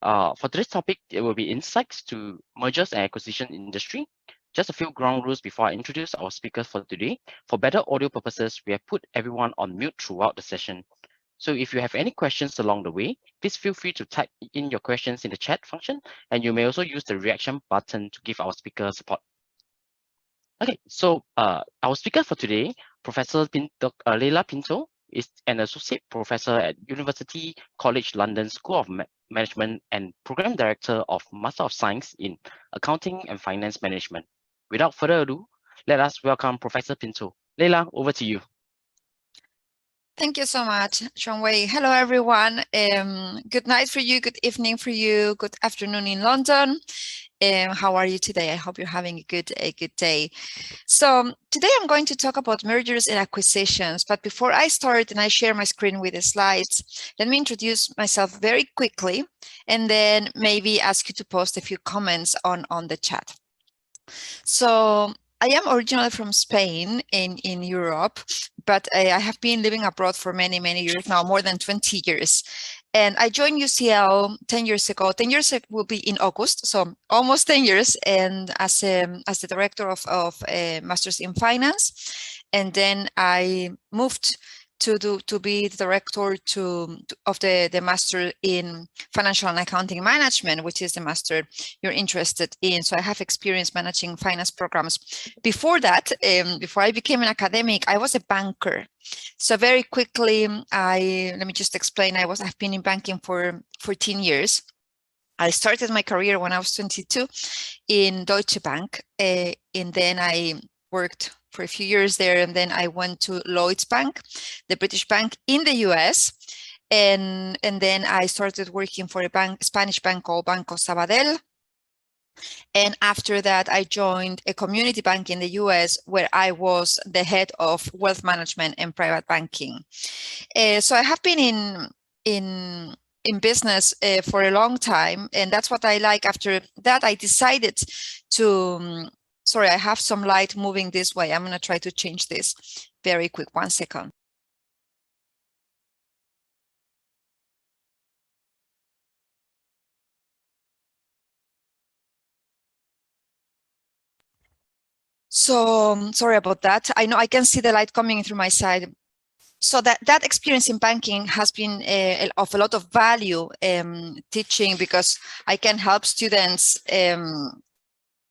For today's topic, it will be insights to mergers and acquisition industry. Just a few ground rules before I introduce our speakers for today. For better audio purposes, we have put everyone on mute throughout the session. So if you have any questions along the way, please feel free to type in your questions in the chat function, and you may also use the reaction button to give our speaker support. Okay, so our speaker for today, Professor Leila Pinto, is an associate professor at University College London School of Management and program director of Master of Science in Accounting and Finance Management. Without further ado, let us welcome Professor Pinto. Leila, over to you. Thank you so much, Sean-Wei. Hello, everyone. Good night for you, good evening for you, good afternoon in London. How are you today? I hope you're having a good day. So today I'm going to talk about mergers and acquisitions. But before I start and I share my screen with the slides, let me introduce myself very quickly and then maybe ask you to post a few comments on the chat. So I am originally from Spain in Europe, but I have been living abroad for many years now, more than 20 years. And I joined UCL 10 years ago. 10 years will be in August, so almost 10 years, and as the director of Masters in Finance. And then I moved to be the director of the Master in Financial and Accounting Management, which is the master you're interested in. So I have experience managing finance programs. Before that, before I became an academic, I was a banker. So very quickly, let me just explain. I've been in banking for 14 years. I started my career when I was 22 in Deutsche Bank, and then I worked for a few years there, and then I went to Lloyds Bank, the British bank in the US, and then I started working for a Spanish bank called Banco Sabadell. And after that, I joined a community bank in the US where I was the head of wealth management and private banking. So I have been in business for a long time, and that's what I like. After that, I decided to, sorry, I have some light moving this way. I'm going to try to change this very quick. 1 second. So sorry about that. I know I can see the light coming through my side. So that experience in banking has been of a lot of value teaching, because I can help students.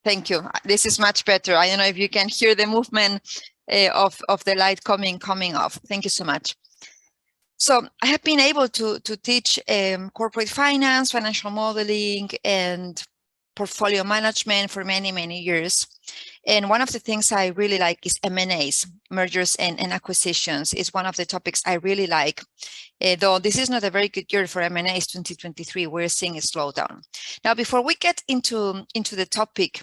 Thank you. This is much better. I don't know if you can hear the movement of the light coming off. Thank you so much. So I have been able to teach corporate finance, financial modeling, and portfolio management for many years. And one of the things I really like is M&As, mergers and acquisitions, is one of the topics I really like. Though this is not a very good year for M&As, 2023, we're seeing a slowdown. Now, before we get into the topic,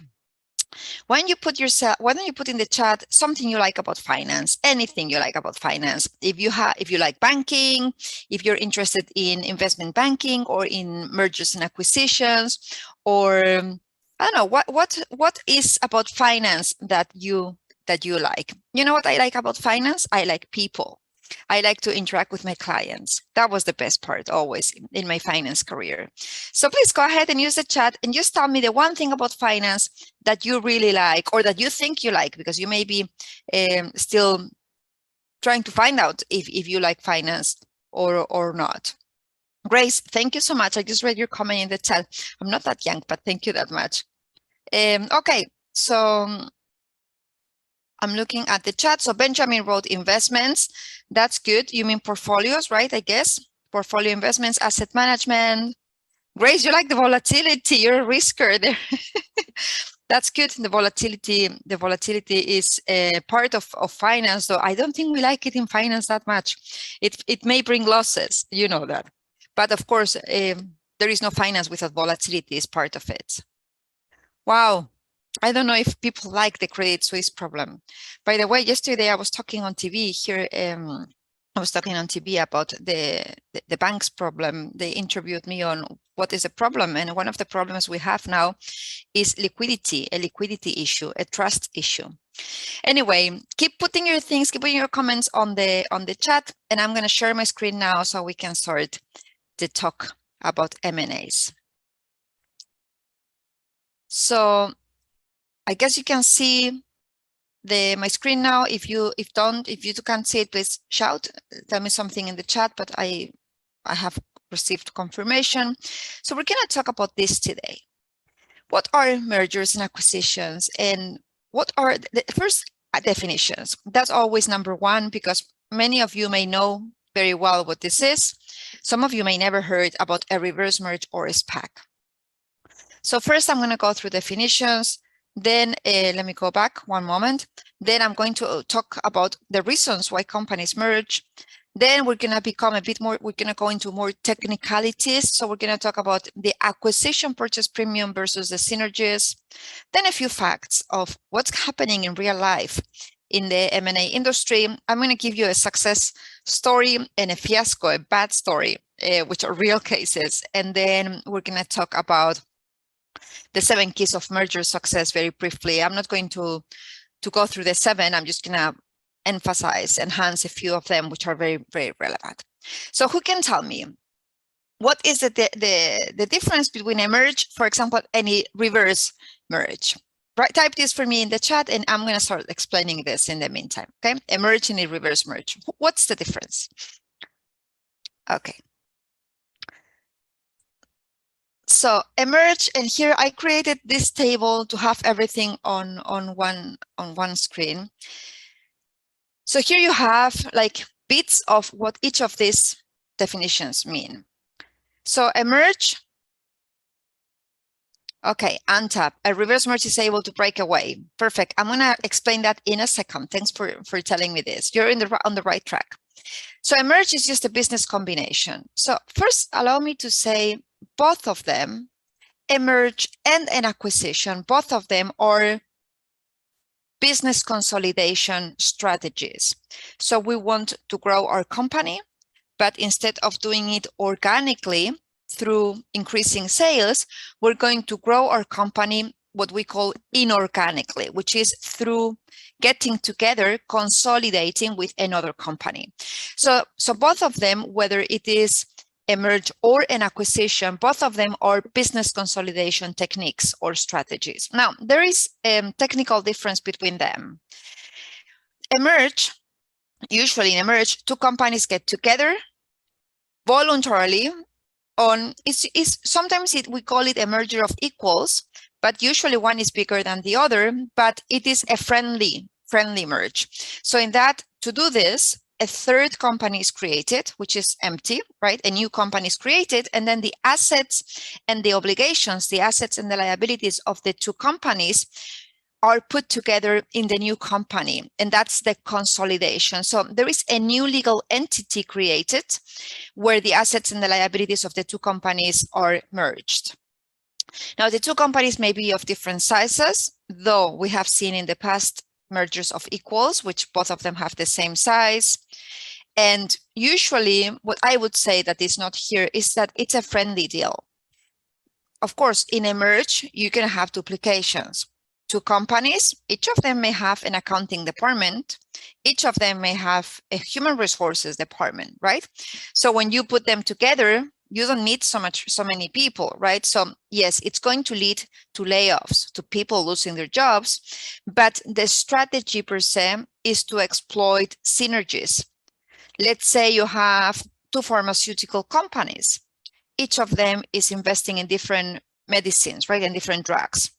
why don't you put in the chat something you like about finance, anything you like about finance. If you like banking, if you're interested in investment banking or in mergers and acquisitions, or I don't know, what is about finance that you like. You know what I like about finance? I like people. I like to interact with my clients. That was the best part always in my finance career. So please go ahead and use the chat and just tell me the one thing about finance that you really like, or that you think you like, because you may be still trying to find out if you like finance or not. Grace, thank you so much. I just read your comment in the chat. I'm not that young, but thank you that much. Okay, so I'm looking at the chat. So Benjamin wrote investments. That's good. You mean portfolios, right? I guess portfolio investments, asset management. Grace, you like the volatility. You're a risker there. That's good. The volatility is a part of finance, though I don't think we like it in finance that much. It may bring losses, you know that. But of course, there is no finance without volatility. It's part of it. Wow. I don't know if people like the Credit Suisse problem. By the way, yesterday I was talking on TV here. I was talking on TV about the bank's problem. They interviewed me on what is the problem, and one of the problems we have now is liquidity, a liquidity issue, a trust issue. Anyway, keep putting your things, keep putting your comments on the chat, and I'm going to share my screen now so we can start the talk about M&As. So I guess you can see my screen now. If you can't see it, please shout. Tell me something in the chat, but I have received confirmation. So we're going to talk about this today. What are mergers and acquisitions, and what are the first definitions? That's always number one, because many of you may know very well what this is. Some of you may never heard about a reverse merge or a SPAC. So first I'm going to go through definitions. Then let me go back one moment. Then I'm going to talk about the reasons why companies merge. Then we're going to become a bit more, we're going to go into more technicalities. So we're going to talk about the acquisition purchase premium versus the synergies. Then a few facts of what's happening in real life in the M&A industry. I'm going to give you a success story and a fiasco, a bad story, which are real cases. And then we're going to talk about the 7 keys of merger success very briefly. I'm not going to go through the 7. I'm just going to enhance a few of them, which are very, very relevant. So who can tell me what is the difference between a merge, for example, any reverse merge? Right, type this for me in the chat, and I'm going to start explaining this in the meantime. Okay, a merge and a reverse merge. What's the difference? Okay. So emerge, and here I created this table to have everything on one screen. So here you have like bits of what each of these definitions mean. So emerge, okay, untap. A reverse merge is able to break away. Perfect. I'm going to explain that in a second. Thanks for telling me this. You're on the right track. So emerge is just a business combination. So first, allow me to say both of them, a merge and an acquisition, both of them are business consolidation strategies. So we want to grow our company, but instead of doing it organically through increasing sales, we're going to grow our company what we call inorganically, which is through getting together, consolidating with another company. So both of them, whether it is a merge or an acquisition, both of them are business consolidation techniques or strategies. Now, there is a technical difference between them. A merge, usually in a merge, 2 companies get together voluntarily on, sometimes we call it a merger of equals, but usually one is bigger than the other, but it is a friendly merge. So in that, to do this, a third company is created, which is empty, right? A new company is created, and then the assets and the obligations, the assets and the liabilities of the 2 companies are put together in the new company, and that's the consolidation. So there is a new legal entity created where the assets and the liabilities of the 2 companies are merged. Now, the 2 companies may be of different sizes, though we have seen in the past mergers of equals, which both of them have the same size. And usually what I would say that is not here is that it's a friendly deal. Of course, in a merge, you're going to have duplications. 2 companies, each of them may have an accounting department. Each of them may have a human resources department, right? So when you put them together, you don't need so many people, right? So yes, it's going to lead to layoffs, to people losing their jobs, but the strategy per se is to exploit synergies. Let's say you have 2 pharmaceutical companies. Each of them is investing in different medicines, right, and different drugs.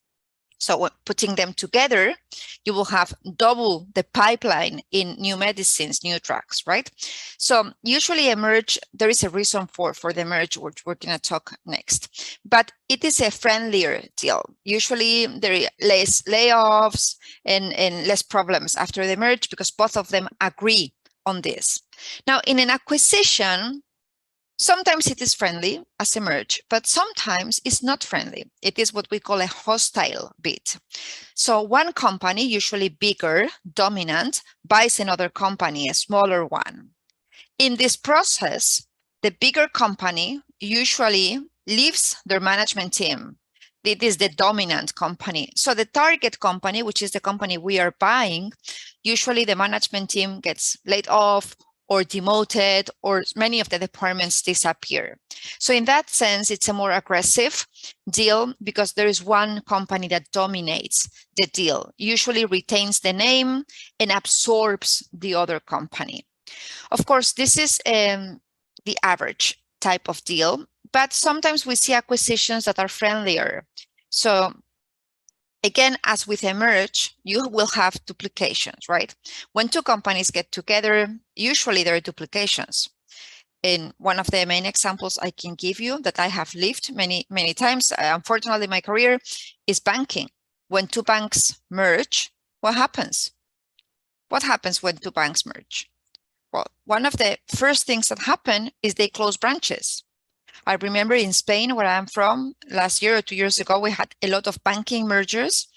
So putting them together, you will have double the pipeline in new medicines, new drugs, right? So usually a merge, there is a reason for the merge, which we're going to talk next. But it is a friendlier deal. Usually there are less layoffs and less problems after the merge because both of them agree on this. Now, in an acquisition, sometimes it is friendly as a merge, but sometimes it's not friendly. It is what we call a hostile bid. So one company, usually bigger, dominant, buys another company, a smaller one. In this process, the bigger company usually leaves their management team. It is the dominant company. So the target company, which is the company we are buying, usually the management team gets laid off or demoted, or many of the departments disappear. So in that sense, it's a more aggressive deal because there is one company that dominates the deal, usually retains the name and absorbs the other company. Of course, this is the average type of deal, but sometimes we see acquisitions that are friendlier. So again, as with a merge, you will have duplications, right? When two companies get together, usually there are duplications. In one of the main examples I can give you that I have lived many times, unfortunately in my career, is banking. When two banks merge, what happens? What happens when two banks merge? Well, one of the first things that happen is they close branches. I remember in Spain, where I'm from, last year or 2 years ago, we had a lot of banking mergers,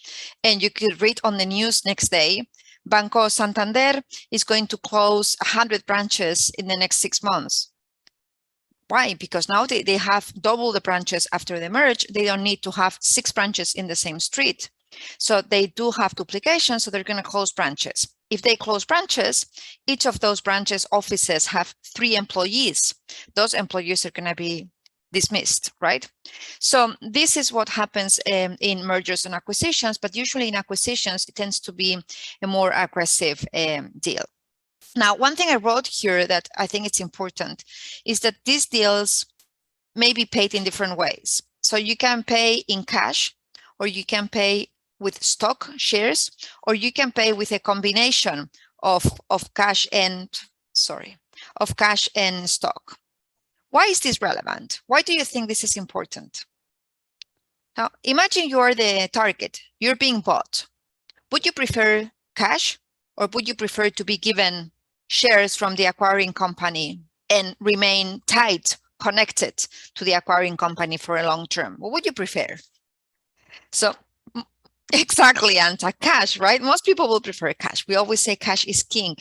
and you could read on the news next day, Banco Santander is going to close 100 branches in the next 6 months. Why? Because now they have double the branches after the merge. They don't need to have 6 branches in the same street. So they do have duplication, so they're going to close branches. If they close branches, each of those branches offices have 3 employees. Those employees are going to be dismissed, right? So this is what happens in mergers and acquisitions, but usually in acquisitions, it tends to be a more aggressive deal. Now, one thing I wrote here that I think it's important is that these deals may be paid in different ways. So you can pay in cash, or you can pay with stock shares, or you can pay with a combination of cash and stock. Why is this relevant? Why do you think this is important? Now, imagine you are the target. You're being bought. Would you prefer cash, or would you prefer to be given shares from the acquiring company and remain tight, connected to the acquiring company for a long term? What would you prefer? So exactly, Anta, cash, right? Most people will prefer cash. We always say cash is king.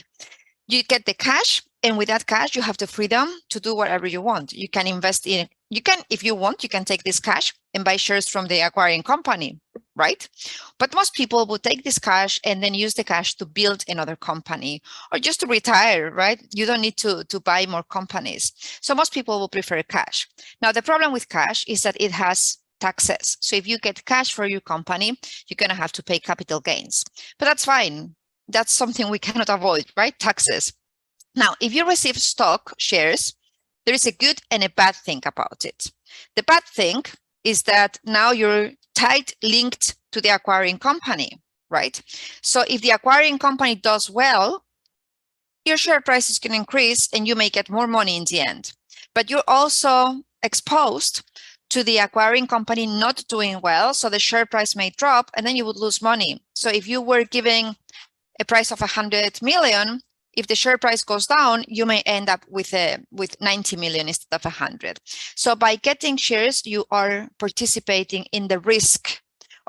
You get the cash, and with that cash, you have the freedom to do whatever you want. You can invest in, if you want, you can take this cash and buy shares from the acquiring company, right? But most people will take this cash and then use the cash to build another company or just to retire, right? You don't need to buy more companies. So most people will prefer cash. Now, the problem with cash is that it has taxes. So if you get cash for your company, you're going to have to pay capital gains. But that's fine. That's something we cannot avoid, right? Taxes. Now, if you receive stock shares, there is a good and a bad thing about it. The bad thing is that now you're tight linked to the acquiring company, right? So if the acquiring company does well, your share price is going to increase and you may get more money in the end. But you're also exposed to the acquiring company not doing well, so the share price may drop and then you would lose money. So if you were giving a price of 100 million, if the share price goes down, you may end up with 90 million instead of 100. So by getting shares, you are participating in the risk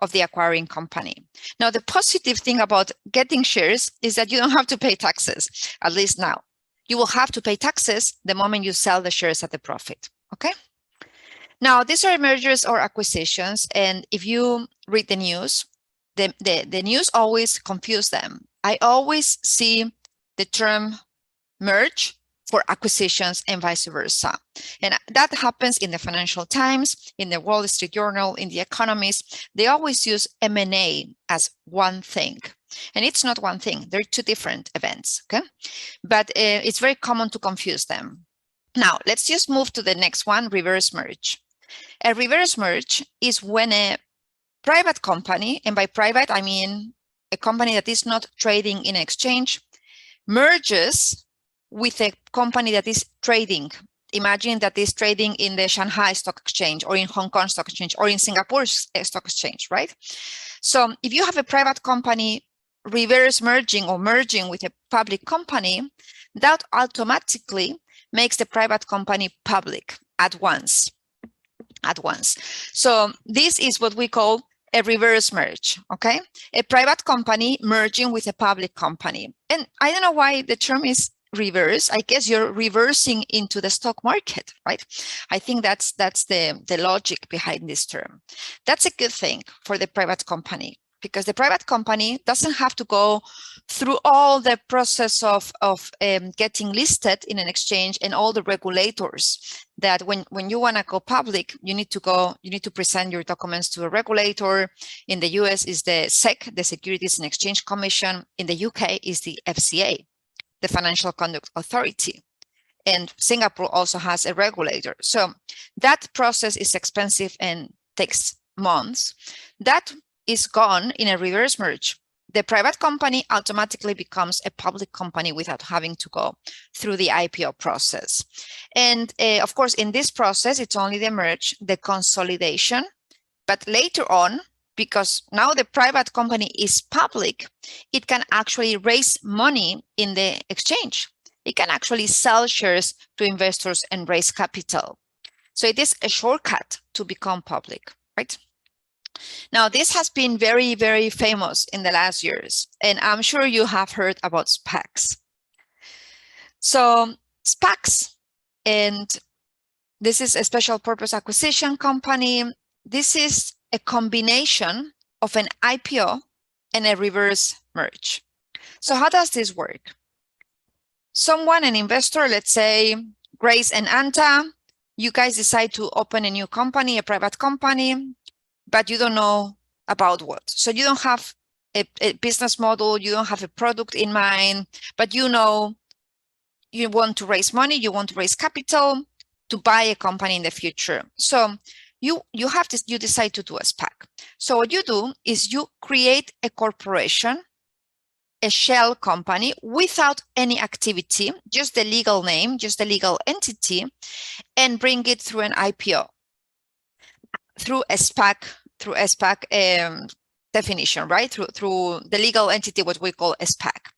of the acquiring company. Now, the positive thing about getting shares is that you don't have to pay taxes, at least now. You will have to pay taxes the moment you sell the shares at the profit, okay? Now, these are mergers or acquisitions, and if you read the news, the news always confuse them. I always see the term merge for acquisitions and vice versa. And that happens in the Financial Times, in the Wall Street Journal, in The Economist. They always use M&A as one thing. And it's not one thing. They're two different events, okay? But it's very common to confuse them. Now, let's just move to the next one, reverse merge. A reverse merge is when a private company, and by private, I mean a company that is not trading in exchange, merges with a company that is trading. Imagine that is trading in the Shanghai Stock Exchange or in Hong Kong Stock Exchange or in Singapore Stock Exchange, right? So if you have a private company reverse merging or merging with a public company, that automatically makes the private company public at once. So this is what we call a reverse merge, okay? A private company merging with a public company. And I don't know why the term is reverse. I guess you're reversing into the stock market, right? I think that's the logic behind this term. That's a good thing for the private company. because the private company doesn't have to go through all the process of getting listed in an exchange and all the regulators that when you want to go public, you need to present your documents to a regulator. In the US is the SEC, the Securities and Exchange Commission. In the UK is the FCA, the Financial Conduct Authority. And Singapore also has a regulator. So that process is expensive and takes months. That is gone in a reverse merge. The private company automatically becomes a public company without having to go through the IPO process. And of course, in this process, it's only the merge, the consolidation, but later on, because now the private company is public, it can actually raise money in the exchange. It can actually sell shares to investors and raise capital. So it is a shortcut to become public, right? Now, this has been very, very famous in the last years, and I'm sure you have heard about SPACs. So SPACs, and this is a special purpose acquisition company. This is a combination of an IPO and a reverse merge. So how does this work? Someone, an investor, let's say Grace and Anta, you guys decide to open a new company, a private company, but you don't know about what. So you don't have a business model, you don't have a product in mind, but you know you want to raise money, you want to raise capital to buy a company in the future. So you decide to do a SPAC. So what you do is you create a corporation, a shell company without any activity, just the legal name, just the legal entity, and bring it through an IPO, through a SPAC definition, right? Through the legal entity, what we call a SPAC.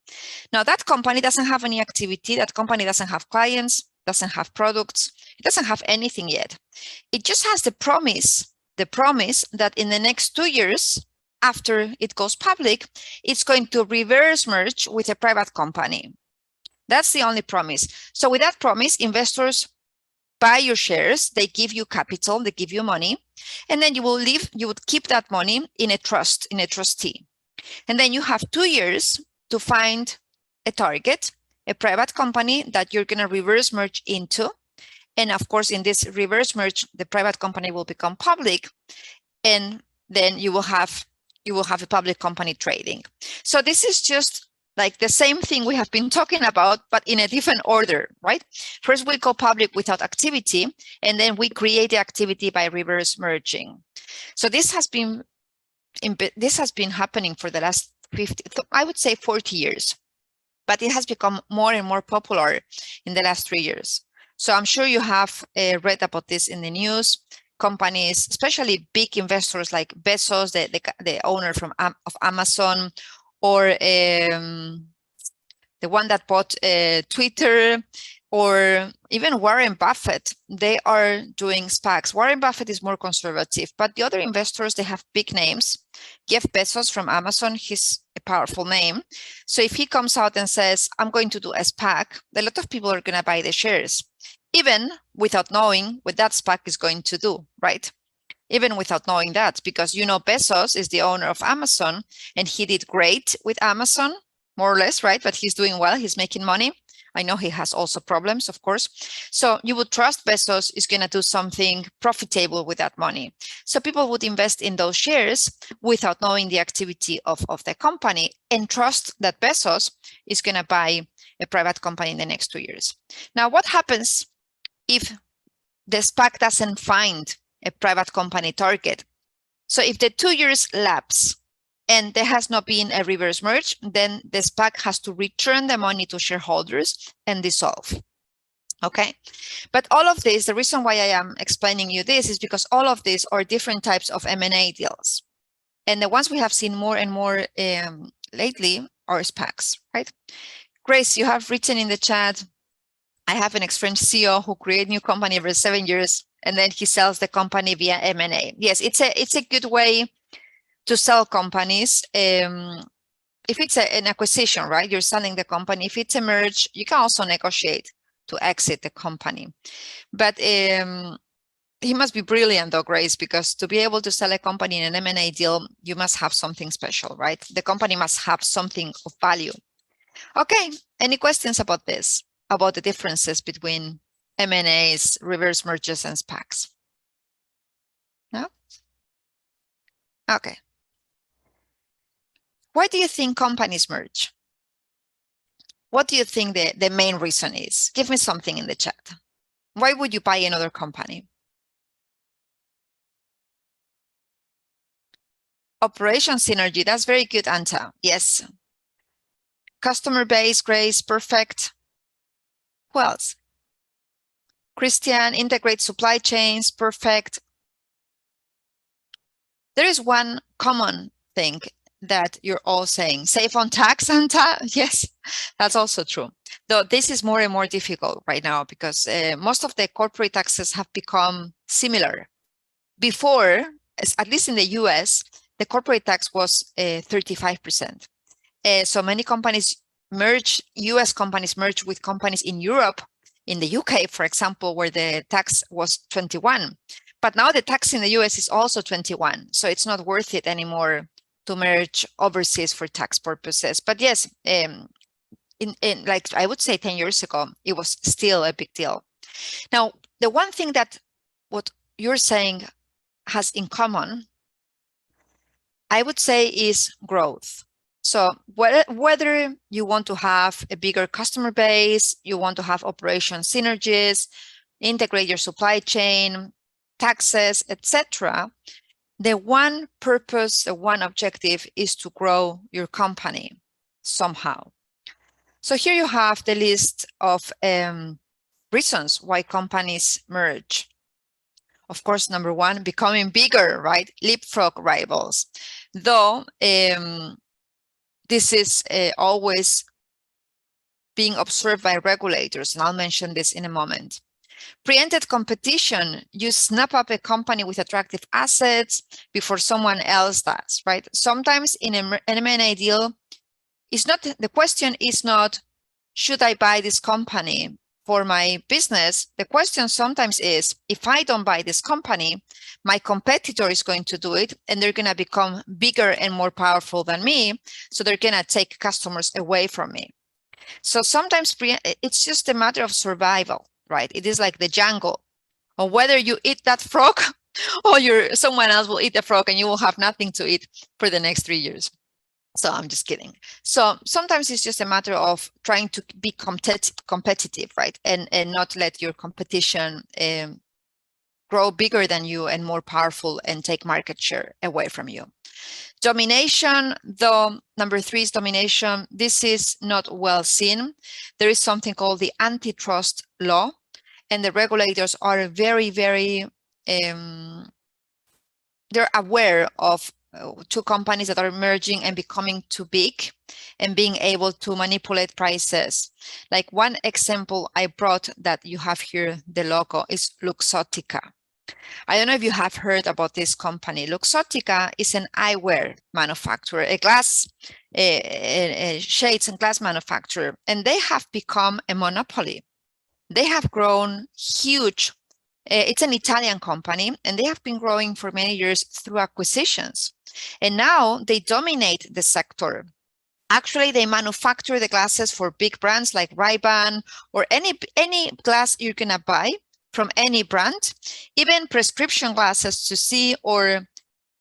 Now that company doesn't have any activity, that company doesn't have clients, doesn't have products, it doesn't have anything yet. It just has the promise that in the next 2 years, after it goes public, it's going to reverse merge with a private company. That's the only promise. So with that promise, investors buy your shares, they give you capital, they give you money, and then you would keep that money in a trust, in a trustee. And then you have 2 years to find a target, a private company that you're going to reverse merge into. And of course, in this reverse merge, the private company will become public, and then you will have a public company trading. So this is just like the same thing we have been talking about, but in a different order, right? First, we go public without activity, and then we create the activity by reverse merging. So this has been happening for the last 40 years, but it has become more and more popular in the last 3 years. So I'm sure you have read about this in the news. Companies, especially big investors like Bezos, the owner of Amazon, or the one that bought Twitter, or even Warren Buffett, they are doing SPACs. Warren Buffett is more conservative, but the other investors, they have big names. Jeff Bezos from Amazon, he's a powerful name. So if he comes out and says, I'm going to do a SPAC, a lot of people are going to buy the shares, even without knowing what that SPAC is going to do, right? Even without knowing that, because Bezos is the owner of Amazon, and he did great with Amazon, more or less, right? But he's doing well, he's making money. I know he has also problems, of course. So you would trust Bezos is going to do something profitable with that money. So people would invest in those shares without knowing the activity of the company, and trust that Bezos is going to buy a private company in the next 2 years. Now, what happens if the SPAC doesn't find a private company target? So if the 2 years lapse and there has not been a reverse merge, then the SPAC has to return the money to shareholders and dissolve. Okay, but all of this, the reason why I am explaining you this is because all of these are different types of M&A deals. And the ones we have seen more and more lately are SPACs, right? Grace, you have written in the chat, I have an ex-French CEO who created a new company every 7 years, and then he sells the company via M&A. Yes, it's a good way to sell companies. If it's an acquisition, right, you're selling the company. If it's a merge, you can also negotiate to exit the company. But the he must be brilliant though, Grace, because to be able to sell a company in an M&A deal, you must have something special, right? The company must have something of value. Okay, any questions about this, about the differences between M&As, reverse mergers, and SPACs? No? Okay. Why do you think companies merge? What do you think the main reason is? Give me something in the chat. Why would you buy another company? Operation synergy, that's very good, Anta. Yes. Customer base, Grace, perfect. Who else? Christian, integrate supply chains, perfect. There is one common thing that you're all saying, save on tax, Anta. Yes, that's also true. Though this is more and more difficult right now because most of the corporate taxes have become similar. Before, at least in the US, the corporate tax was 35%. So many companies US companies merge with companies in Europe, in the UK, for example, where the tax was 21. But now the tax in the US is also 21. So it's not worth it anymore to merge overseas for tax purposes. But yes, in like I would say 10 years ago, it was still a big deal. Now, the one thing that what you're saying has in common, I would say, is growth. So whether you want to have a bigger customer base, you want to have operation synergies, integrate your supply chain, taxes, etc., the one purpose, the one objective is to grow your company somehow. So here you have the list of reasons why companies merge. Of course, number one, becoming bigger, right? Leapfrog rivals. Though this is always being observed by regulators, and I'll mention this in a moment. Preempted competition, you snap up a company with attractive assets before someone else does, right? Sometimes in an M&A deal, the question is not, should I buy this company for my business? The question sometimes is, if I don't buy this company, my competitor is going to do it and they're going to become bigger and more powerful than me. So they're going to take customers away from me. So sometimes it's just a matter of survival, right? It is like the jungle, or whether you eat that frog or someone else will eat the frog and you will have nothing to eat for the next 3 years. So I'm just kidding. So sometimes it's just a matter of trying to be competitive, right? And not let your competition grow bigger than you and more powerful and take market share away from you. Domination, though, number 3 is domination. This is not well seen. There is something called the antitrust law, and the regulators are very, very, they're aware of 2 companies that are merging and becoming too big and being able to manipulate prices. Like one example I brought that you have here, the logo, is Luxottica. I don't know if you have heard about this company. Luxottica is an eyewear manufacturer, a glass shades and glass manufacturer, and they have become a monopoly. They have grown huge. It's an Italian company, and they have been growing for many years through acquisitions. And now they dominate the sector. Actually, they manufacture the glasses for big brands like Ray-Ban or any glass you're going to buy from any brand, even prescription glasses to see or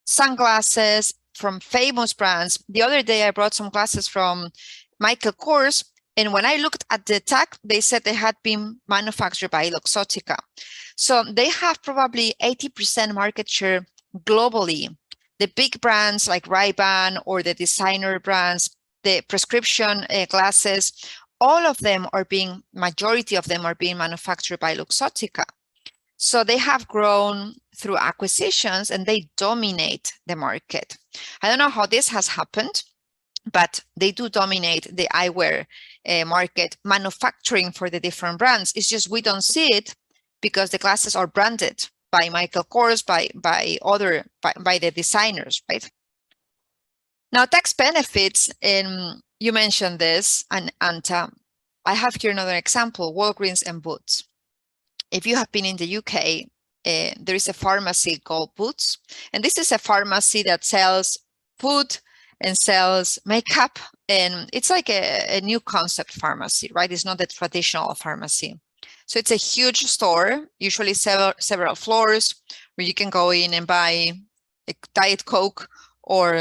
sunglasses from famous brands. The other day, I brought some glasses from Michael Kors, and when I looked at the tag, they said they had been manufactured by Luxottica. So they have probably 80% market share globally. The big brands like Ray-Ban or the designer brands, the prescription glasses, all of them majority of them are being manufactured by Luxottica. So they have grown through acquisitions and they dominate the market. I don't know how this has happened, but they do dominate the eyewear market, manufacturing for the different brands. It's just we don't see it because the glasses are branded by Michael Kors, by the designers, right? Now, tax benefits, you mentioned this, and I have here another example, Walgreens and Boots. If you have been in the UK, there is a pharmacy called Boots, and this is a pharmacy that sells food and sells makeup, and it's like a new concept pharmacy, right? It's not a traditional pharmacy. So it's a huge store, usually several floors, where you can go in and buy a Diet Coke or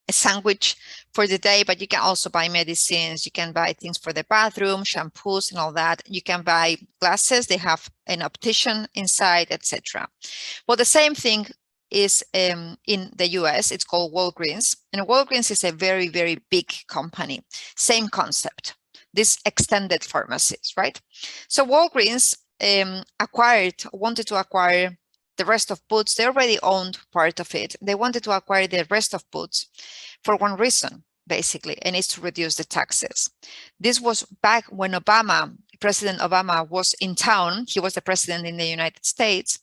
a sandwich for the day, but you can also buy medicines, you can buy things for the bathroom, shampoos and all that. You can buy glasses, they have an optician inside, etc. Well, the same thing is in the US, it's called Walgreens. And Walgreens is a very, very big company, same concept, this extended pharmacies, right? So Walgreens wanted to acquire the rest of Boots. They already owned part of it. They wanted to acquire the rest of Boots for one reason, basically, and it's to reduce the taxes. This was back when President Obama was in town. He was the president in the United States,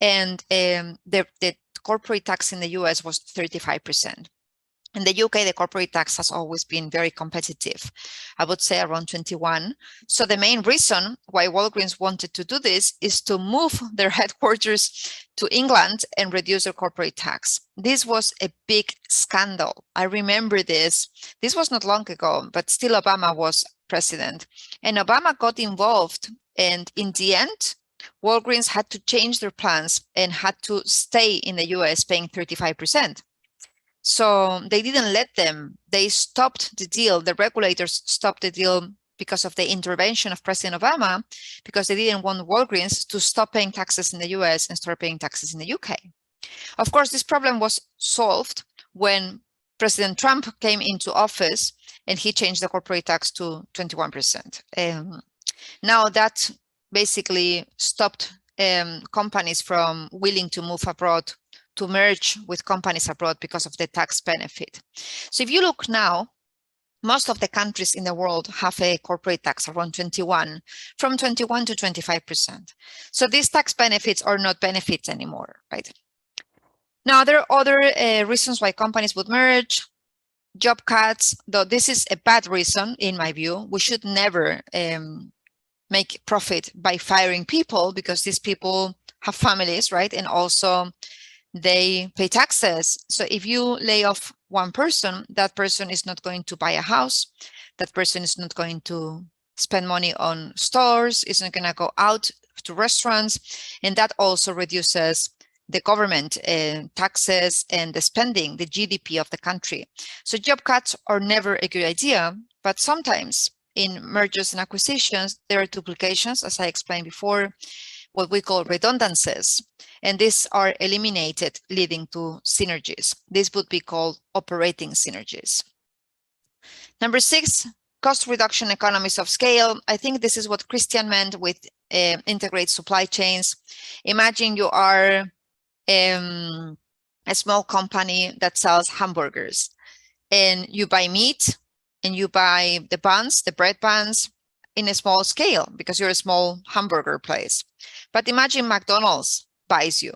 and the corporate tax in the US was 35%. In the UK, the corporate tax has always been very competitive. I would say around 21. So the main reason why Walgreens wanted to do this is to move their headquarters to England and reduce their corporate tax. This was a big scandal. I remember this. This was not long ago, but still Obama was president. And Obama got involved. And in the end, Walgreens had to change their plans and had to stay in the US paying 35%. So they didn't let them. They stopped the deal. The regulators stopped the deal because of the intervention of President Obama, because they didn't want Walgreens to stop paying taxes in the US and start paying taxes in the UK. Of course, this problem was solved when President Trump came into office and he changed the corporate tax to 21%. Now that basically stopped companies from willing to move abroad, to merge with companies abroad because of the tax benefit. So if you look now, most of the countries in the world have a corporate tax around 21, from 21 to 25%. So these tax benefits are not benefits anymore, right? Now, there are other reasons why companies would merge. Job cuts, though this is a bad reason, in my view. We should never make profit by firing people, because these people have families, right? And also they pay taxes. So if you lay off one person, that person is not going to buy a house. That person is not going to spend money on stores, is not going to go out to restaurants. And that also reduces the government taxes and the spending, the GDP of the country. So job cuts are never a good idea, but sometimes in mergers and acquisitions, there are duplications, as I explained before, what we call redundancies, and these are eliminated, leading to synergies. This would be called operating synergies. Number 6, cost reduction, economies of scale. I think this is what Christian meant with integrate supply chains. Imagine you are a small company that sells hamburgers, and you buy meat and you buy the buns, the bread buns, in a small scale because you're a small hamburger place. But imagine McDonald's buys you.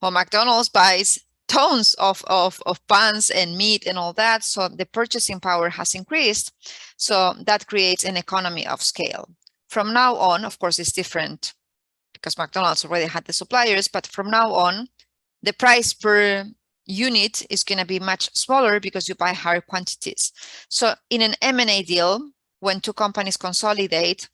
Well, McDonald's buys tons of buns and meat and all that. So the purchasing power has increased. So that creates an economy of scale. From now on, of course, it's different because McDonald's already had the suppliers. But from now on, the price per unit is going to be much smaller because you buy higher quantities. So in an M&A deal, when two companies consolidate,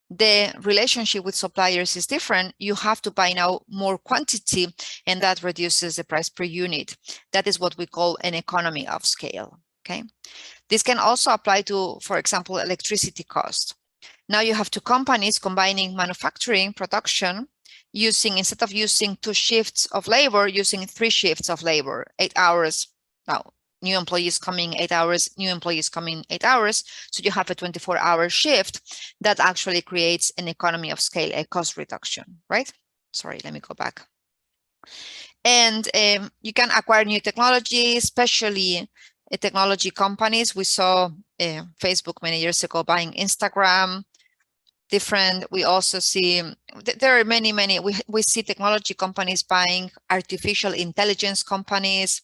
the relationship with suppliers is different. You have to buy now more quantity, and that reduces the price per unit. That is what we call an economy of scale. Okay. This can also apply to, for example, electricity cost. Now you have two companies combining manufacturing, production, instead of using 2 shifts of labor, using 3 shifts of labor, 8 hours. Now, new employees coming 8 hours, new employees coming 8 hours. So you have a 24-hour shift that actually creates an economy of scale, a cost reduction, right? Sorry, let me go back. And you can acquire new technology, especially technology companies. We saw Facebook many years ago buying Instagram. Different. We also see there are many. We see technology companies buying artificial intelligence companies.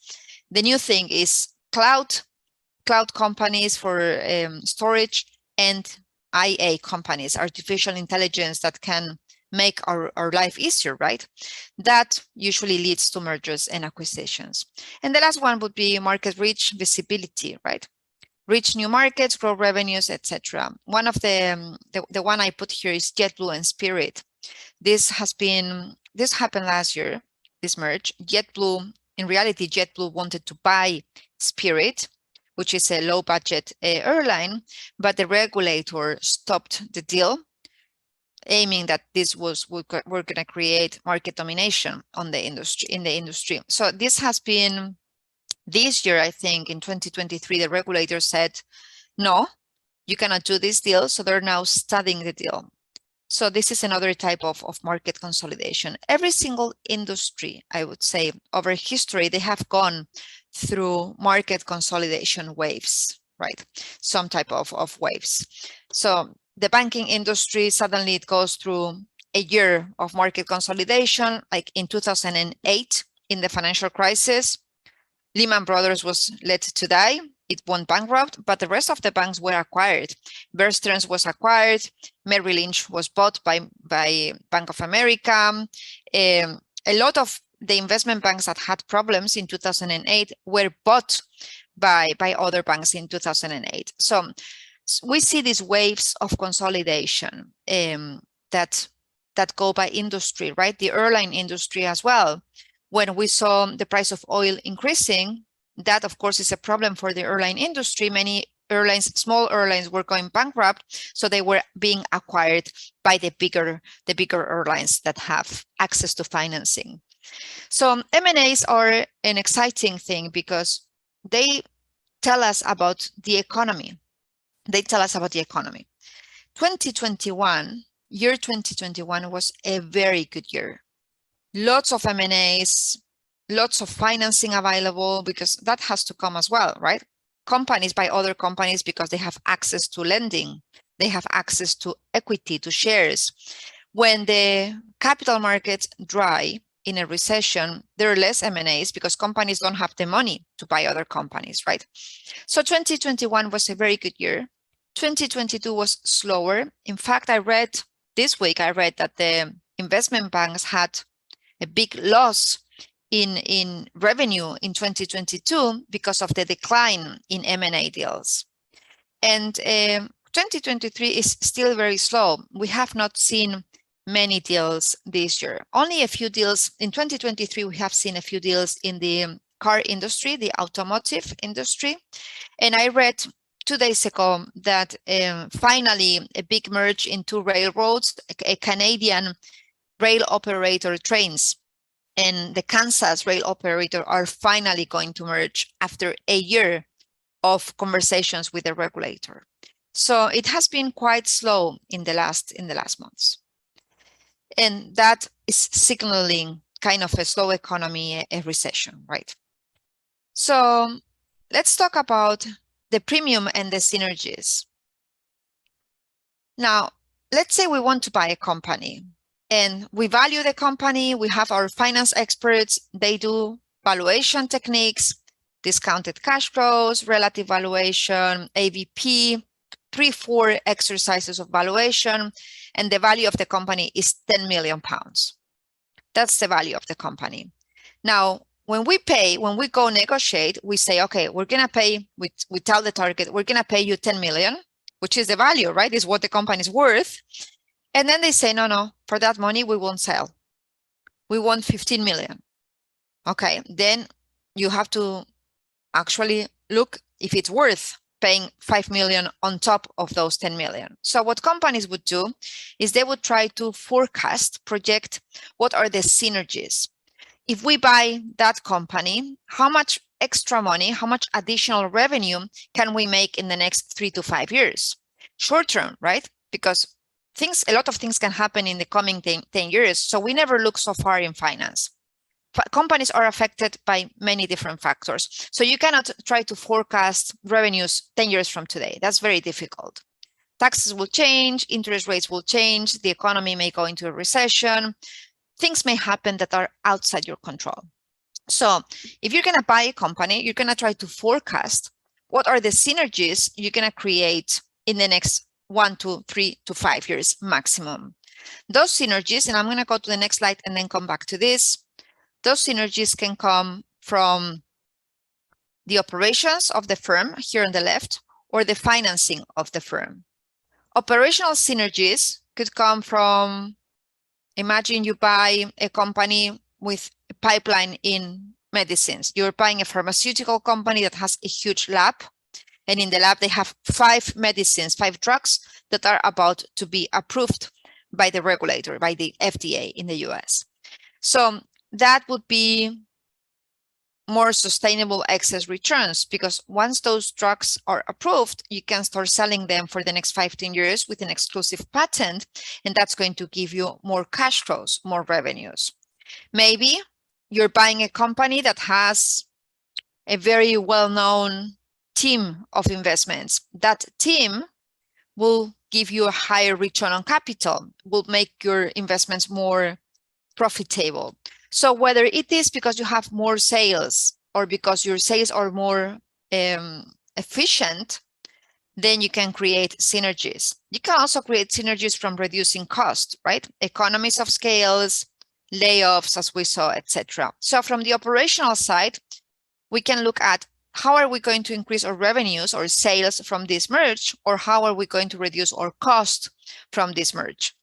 The new thing is cloud companies for storage, and IA companies, artificial intelligence that can make our life easier, right? That usually leads to mergers and acquisitions. And the last one would be market reach, visibility, right? Reach new markets, grow revenues, etc. One of the one I put here is JetBlue and Spirit. This happened last year, this merge. JetBlue, in reality, JetBlue wanted to buy Spirit, which is a low budget airline, but the regulator stopped the deal, aiming that we're going to create market domination in the industry. So this has been this year, I think in 2023, the regulator said, no, you cannot do this deal. So they're now studying the deal. So this is another type of market consolidation. Every single industry, I would say, over history, they have gone through market consolidation waves, right? Some type of waves. So the banking industry, suddenly it goes through a year of market consolidation, like in 2008, in the financial crisis. Lehman Brothers was let to die. It went bankrupt, but the rest of the banks were acquired. Bear Stearns was acquired. Merrill Lynch was bought by Bank of America. A lot of the investment banks that had problems in 2008 were bought by other banks in 2008. So we see these waves of consolidation that go by industry, right? The airline industry as well. When we saw the price of oil increasing, that of course is a problem for the airline industry. Many airlines, small airlines, were going bankrupt, so they were being acquired by the bigger airlines that have access to financing. So M&As are an exciting thing because they tell us about the economy. 2021 was a very good year. Lots of M&As, lots of financing available, because that has to come as well, right? Companies buy other companies because they have access to lending. They have access to equity, to shares. When the capital markets dry in a recession, there are less M&As because companies don't have the money to buy other companies, right? So 2021 was a very good year. 2022 was slower. In fact, this week I read that the investment banks had a big loss in revenue in 2022 because of the decline in M&A deals. And 2023 is still very slow. We have not seen many deals this year. Only a few deals. In 2023, we have seen a few deals in the car industry, the automotive industry. And I read 2 days ago that finally a big merge in two railroads, a Canadian rail operator, Trains, and the Kansas rail operator are finally going to merge after a year of conversations with the regulator. So it has been quite slow in the last months. And that is signaling kind of a slow economy, a recession, right? So let's talk about the premium and the synergies. Now, let's say we want to buy a company. And we value the company. We have our finance experts. They do valuation techniques, discounted cash flows, relative valuation, AVP, 3-4 exercises of valuation. And the value of the company is 10 million pounds. That's the value of the company. Now, when we go negotiate, we say, okay, we're going to pay, we tell the target, we're going to pay you 10 million, which is the value, right? Is what the company is worth. And then they say, no, for that money, we won't sell. We want 15 million. Okay, then you have to actually look if it's worth paying 5 million on top of those 10 million. So what companies would do is they would try to project what are the synergies. If we buy that company, how much extra money, how much additional revenue can we make in the next 3 to 5 years? Short term, right? Because a lot of things can happen in the coming 10 years. So we never look so far in finance. Companies are affected by many different factors. So you cannot try to forecast revenues 10 years from today. That's very difficult. Taxes will change, interest rates will change, the economy may go into a recession. Things may happen that are outside your control. So if you're going to buy a company, you're going to try to forecast what are the synergies you're going to create in the next 1 to 3 to 5 years maximum. Those synergies, and I'm going to go to the next slide and then come back to this. Those synergies can come from the operations of the firm here on the left, or the financing of the firm. Operational synergies could come from, imagine you buy a company with a pipeline in medicines. You're buying a pharmaceutical company that has a huge lab, and in the lab they have 5 medicines, 5 drugs that are about to be approved by the regulator, by the FDA in the US. So that would be more sustainable excess returns, because once those drugs are approved, you can start selling them for the next 15 years with an exclusive patent, and that's going to give you more cash flows, more revenues. Maybe you're buying a company that has a very well-known team of investments. That team will give you a higher return on capital, will make your investments more profitable. So whether it is because you have more sales or because your sales are more efficient, then you can create synergies. You can also create synergies from reducing cost, right? Economies of scales, layoffs, as we saw, etc. So from the operational side, we can look at how are we going to increase our revenues or sales from this merge, or how are we going to reduce our cost from this merge.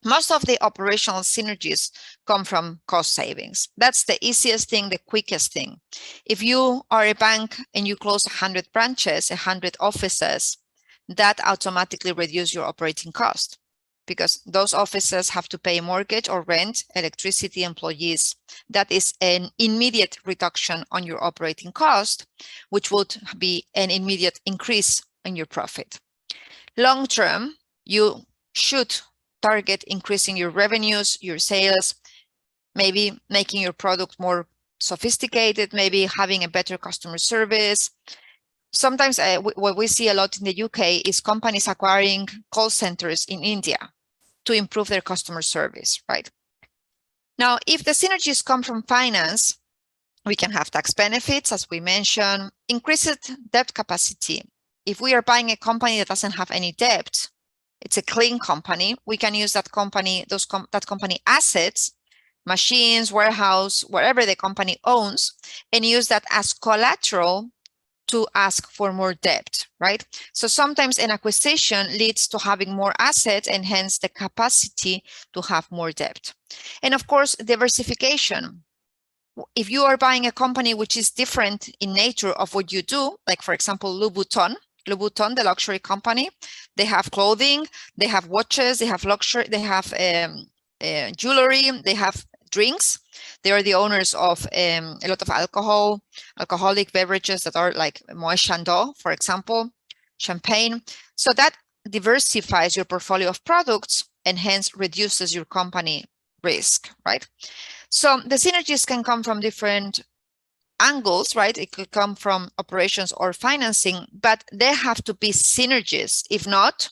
Most of the operational synergies come from cost savings. That's the easiest thing, the quickest thing. If you are a bank and you close 100 branches, 100 offices, that automatically reduces your operating cost, because those offices have to pay mortgage or rent, electricity, employees. That is an immediate reduction on your operating cost, which would be an immediate increase in your profit. Long term, you should target increasing your revenues, your sales, maybe making your product more sophisticated, maybe having a better customer service. Sometimes what we see a lot in the UK is companies acquiring call centers in India to improve their customer service, right? Now, if the synergies come from finance, we can have tax benefits, as we mentioned, increased debt capacity. If we are buying a company that doesn't have any debt, it's a clean company, we can use that company, that company assets, machines, warehouse, whatever the company owns, and use that as collateral to ask for more debt, right? So sometimes an acquisition leads to having more assets and hence the capacity to have more debt. And of course, diversification. If you are buying a company which is different in nature of what you do, like for example, Louboutin, the luxury company, they have clothing, they have watches, they have luxury, they have jewelry, they have drinks. They are the owners of a lot of alcoholic beverages that are like Moët Chandon, for example, champagne. So that diversifies your portfolio of products and hence reduces your company risk, right? So the synergies can come from different angles, right? It could come from operations or financing, but there have to be synergies. If not,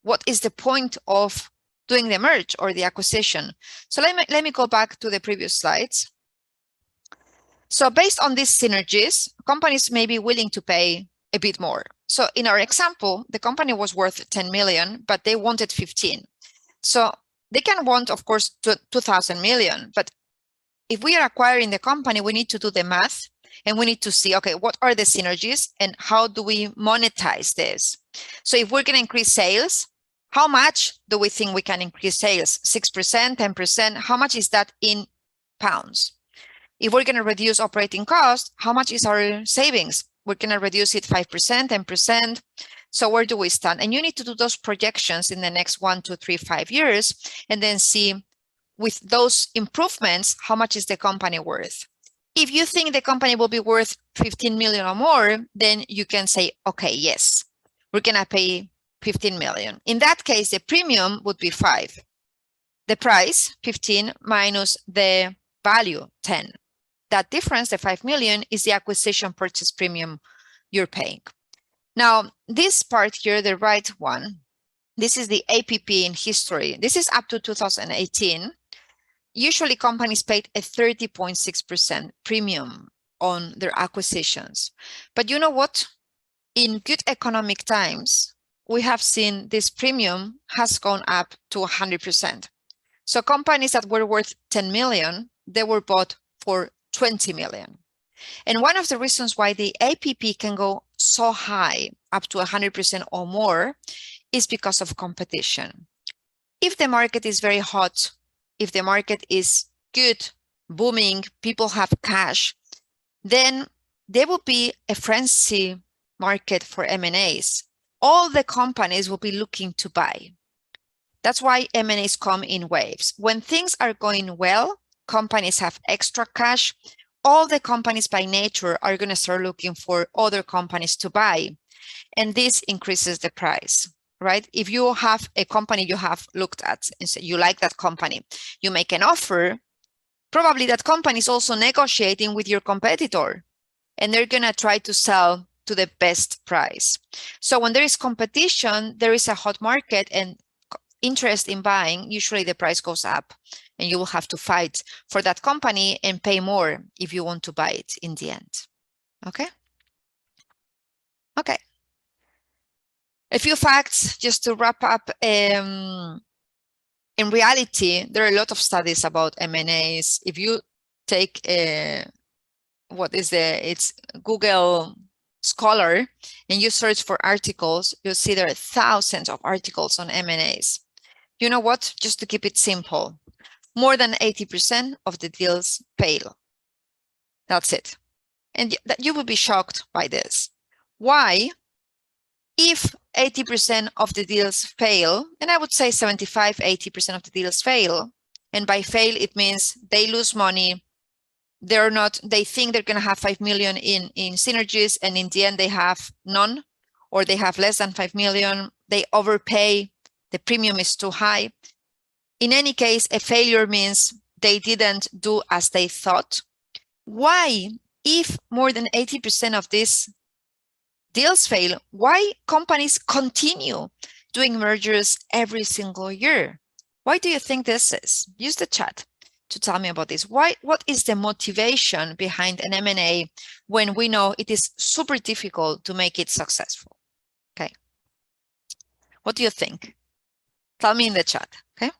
what is the point of doing the merge or the acquisition? So let me go back to the previous slides. So based on these synergies, companies may be willing to pay a bit more. So in our example, the company was worth 10 million, but they wanted 15. So they can want, of course, 2,000 million, but if we are acquiring the company, we need to do the math and we need to see, okay, what are the synergies and how do we monetize this? So if we're going to increase sales, how much do we think we can increase sales? 6%, 10%? How much is that in pounds? If we're going to reduce operating costs, how much is our savings? We're going to reduce it 5%, 10%. So where do we stand? And you need to do those projections in the next 1, 2, 3, 5 years and then see with those improvements, how much is the company worth? If you think the company will be worth 15 million or more, then you can say, okay, yes, we're going to pay 15 million. In that case, the premium would be 5. The price, 15, minus the value, 10. That difference, the 5 million, is the acquisition purchase premium you're paying. Now, this part here, the right one, this is the APP in history. This is up to 2018. Usually companies paid a 30.6% premium on their acquisitions. But you know what? In good economic times, we have seen this premium has gone up to 100%. So companies that were worth 10 million, they were bought for 20 million. And one of the reasons why the APP can go so high, up to 100% or more, is because of competition. If the market is very hot, if the market is good, booming, people have cash, then there will be a frenzy market for M&As. All the companies will be looking to buy. That's why M&As come in waves. When things are going well, companies have extra cash. All the companies by nature are going to start looking for other companies to buy. And this increases the price, right? If you have a company you have looked at and say you like that company, you make an offer, probably that company is also negotiating with your competitor and they're going to try to sell to the best price. So when there is competition, there is a hot market and interest in buying, usually the price goes up and you will have to fight for that company and pay more if you want to buy it in the end. Okay? Okay. A few facts just to wrap up. In reality, there are a lot of studies about M&As. If you take it's Google Scholar and you search for articles, you'll see there are thousands of articles on M&As. You know what? Just to keep it simple, more than 80% of the deals fail. That's it. And you will be shocked by this. Why? If 80% of the deals fail, and I would say 75, 80% of the deals fail, and by fail, it means they lose money. They think they're going to have 5 million in synergies, and in the end, they have none, or they have less than 5 million. They overpay. The premium is too high. In any case, a failure means they didn't do as they thought. Why, if more than 80% of these deals fail, why companies continue doing mergers every single year? Why do you think this is? Use the chat to tell me about this. What is the motivation behind an M&A when we know it is super difficult to make it successful? Okay. What do you think? Tell me in the chat, okay?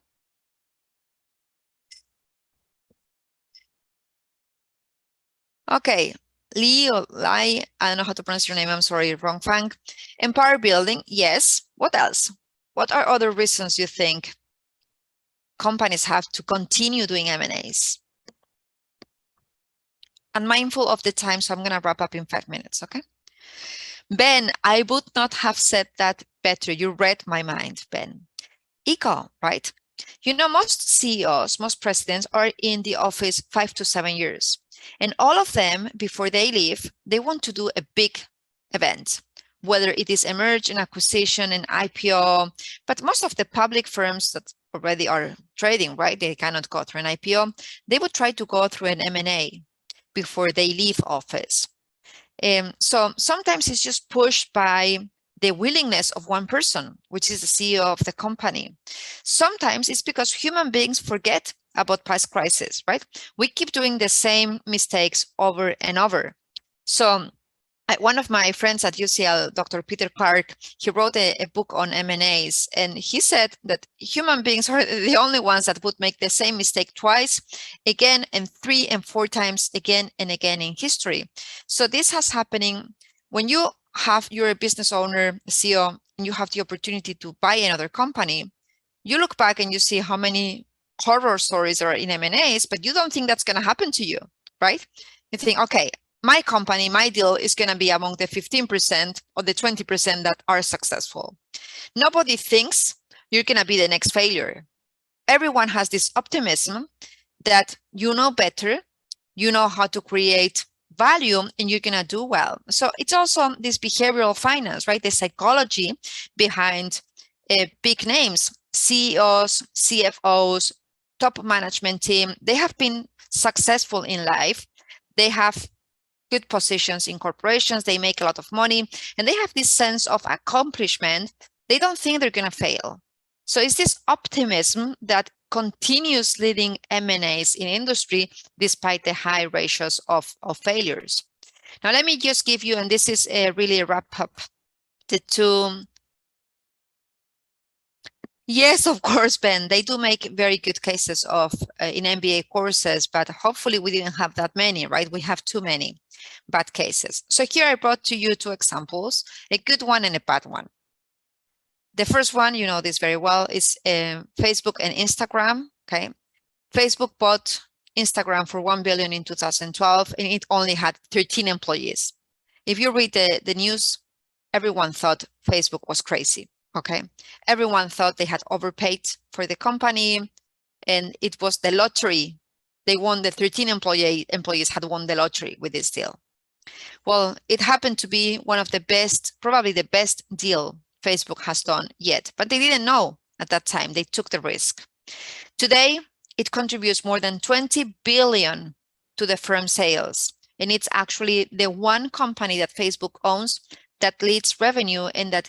Okay, Lee or Lai, I don't know how to pronounce your name, I'm sorry, wrong Fang. Empire building, yes. What else? What are other reasons you think companies have to continue doing M&As? I'm mindful of the time, so I'm gonna wrap up in 5 minutes, okay? Ben, I would not have said that better. You read my mind, Ben. Eco, right? You know, most CEOs, most presidents are in the office 5 to 7 years. And all of them, before they leave, they want to do a big event, whether it is a merge, an acquisition, an IPO. But most of the public firms that already are trading, right? They cannot go through an IPO. They would try to go through an M&A before they leave office. So sometimes it's just pushed by the willingness of one person, which is the CEO of the company. Sometimes it's because human beings forget about past crises, right? We keep doing the same mistakes over and over. So one of my friends at UCL, Dr. Peter Clark, he wrote a book on M&As, and he said that human beings are the only ones that would make the same mistake twice, again, and 3 and 4 times again and again in history. So this has happening when you're a business owner, a CEO, and you have the opportunity to buy another company. You look back and you see how many horror stories are in M&As, but you don't think that's going to happen to you, right? You think, okay, my company, my deal is going to be among the 15% or the 20% that are successful. Nobody thinks you're going to be the next failure. Everyone has this optimism that you know better, you know how to create value, and you're going to do well. So it's also this behavioral finance, right? The psychology behind big names, CEOs, CFOs, top management team. They have been successful in life. They have good positions in corporations. They make a lot of money, and they have this sense of accomplishment. They don't think they're going to fail. So it's this optimism that continues leading M&As in industry despite the high ratios of failures. Now, let me just give you, and this is really a wrap up, the 2 Yes, of course, Ben. They do make very good cases of in MBA courses, but hopefully we didn't have that many, right? We have too many bad cases. So here I brought to you two examples, a good one and a bad one. The first one, you know this very well, is Facebook and Instagram. Okay, Facebook bought Instagram for 1 billion in 2012, and it only had 13 employees. If you read the news, everyone thought Facebook was crazy. Okay, everyone thought they had overpaid for the company, and it was the lottery. They won, the 13 employees had won the lottery with this deal. Well, it happened to be one of the best, probably the best deal Facebook has done yet, but they didn't know at that time. They took the risk. Today, it contributes more than 20 billion to the firm sales, and it's actually the one company that Facebook owns that leads revenue and that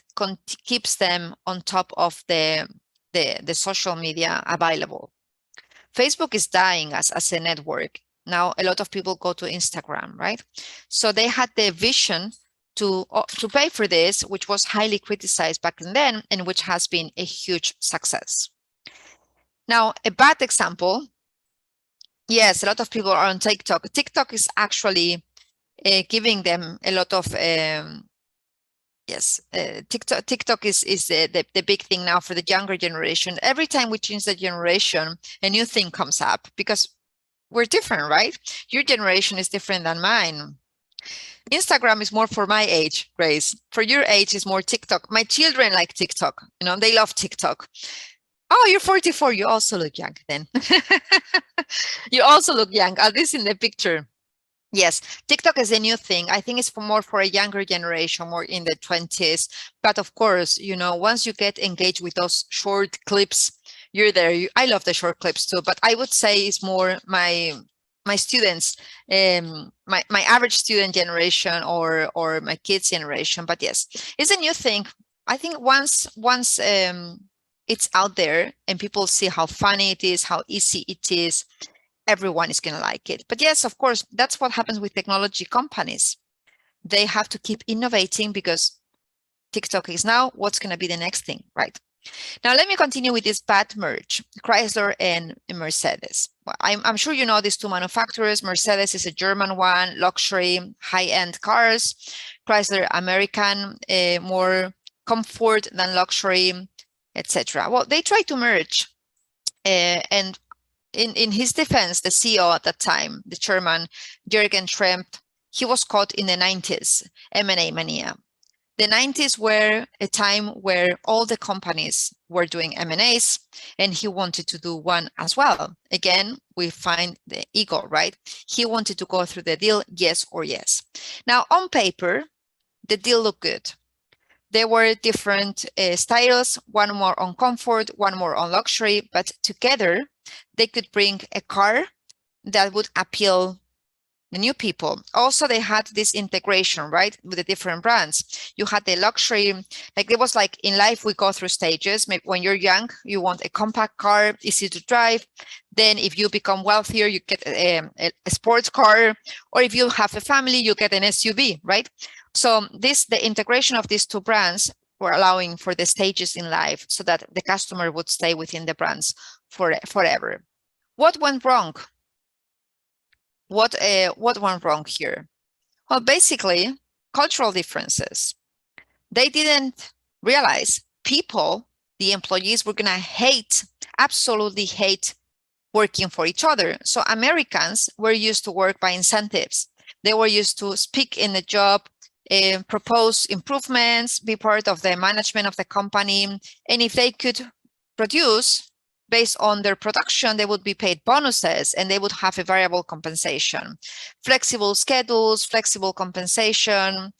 keeps them on top of the social media available. Facebook is dying as a network. Now, a lot of people go to Instagram, right? So they had the vision to pay for this, which was highly criticized back then and which has been a huge success. Now, a bad example, yes, a lot of people are on TikTok. TikTok is actually giving them a lot of, TikTok is the big thing now for the younger generation. Every time we change the generation, a new thing comes up because we're different, right? Your generation is different than mine. Instagram is more for my age, Grace. For your age is more TikTok. My children like TikTok. You know, they love TikTok. Oh, you're 44. You also look young then. You also look young, at least in the picture. Yes, TikTok is a new thing. I think it's more for a younger generation, more in the 20s. But of course, you know, once you get engaged with those short clips, you're there. I love the short clips too, but I would say it's more my students, my average student generation or my kids generation. But yes, it's a new thing. I think once it's out there and people see how funny it is, how easy it is, everyone is going to like it. But yes, of course, that's what happens with technology companies. They have to keep innovating because TikTok is now, what's going to be the next thing, right? Now, let me continue with this bad merge, Chrysler and Mercedes. Well, I'm sure you know these two manufacturers. Mercedes is a German one, luxury, high-end cars. Chrysler, American, more comfort than luxury, etc. Well, they tried to merge. And in his defense, the CEO at that time, the chairman, Jürgen Tremp, he was caught in the 90s, M&A mania. The 90s were a time where all the companies were doing M&As, and he wanted to do one as well. Again, we find the ego, right? He wanted to go through the deal, yes or yes. Now, on paper, the deal looked good. There were different styles, one more on comfort, one more on luxury, but together they could bring a car that would appeal the new people. Also, they had this integration, right, with the different brands. You had the luxury, like it was like in life, we go through stages. Maybe when you're young, you want a compact car, easy to drive. Then if you become wealthier, you get a sports car, or if you have a family, you get an SUV, right? So the integration of these two brands were allowing for the stages in life so that the customer would stay within the brands forever. What went wrong? What went wrong here? Well, basically, cultural differences. They didn't realize people, the employees, were going to absolutely hate working for each other. So Americans were used to work by incentives. They were used to speak in the job, propose improvements, be part of the management of the company. And if they could produce based on their production, they would be paid bonuses and they would have a variable compensation, flexible schedules, flexible compensation.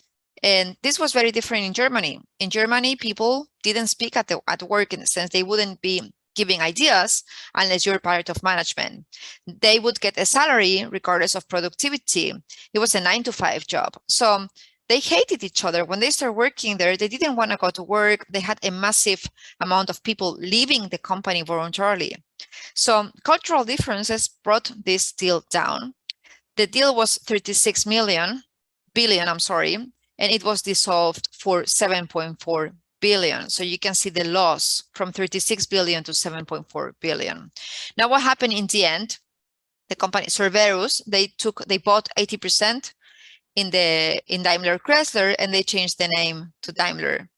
And this was very different in Germany. In Germany, people didn't speak at work in the sense they wouldn't be giving ideas unless you're part of management. They would get a salary regardless of productivity. It was a 9-to-5 job. So they hated each other. When they started working there, they didn't want to go to work. They had a massive amount of people leaving the company voluntarily. So cultural differences brought this deal down. The deal was 36 billion, and it was dissolved for 7.4 billion. So you can see the loss from 36 billion to 7.4 billion. Now, what happened in the end? The company Cerberus, they bought 80% in Daimler Chrysler, and they changed the name to Daimler.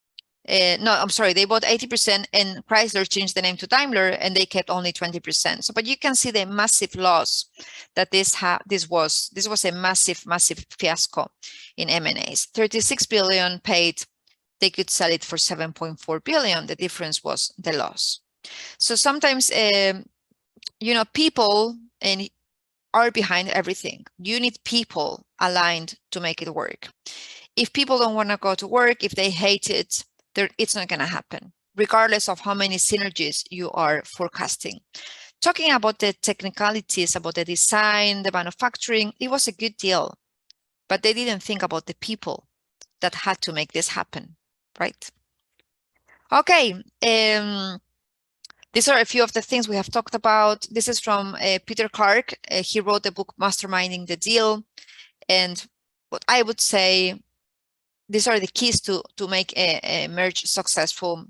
No, I'm sorry, they bought 80% and Chrysler changed the name to Daimler, and they kept only 20%. So, but you can see the massive loss that this was a massive fiasco in M&As. 36 billion paid, they could sell it for 7.4 billion. The difference was the loss. So sometimes, people are behind everything. You need people aligned to make it work. If people don't want to go to work, if they hate it, it's not going to happen, regardless of how many synergies you are forecasting. Talking about the technicalities, about the design, the manufacturing, it was a good deal, but they didn't think about the people that had to make this happen, right? Okay, these are a few of the things we have talked about. This is from Peter Clark. He wrote the book Masterminding the Deal. And what I would say, these are the keys to make a merge successful.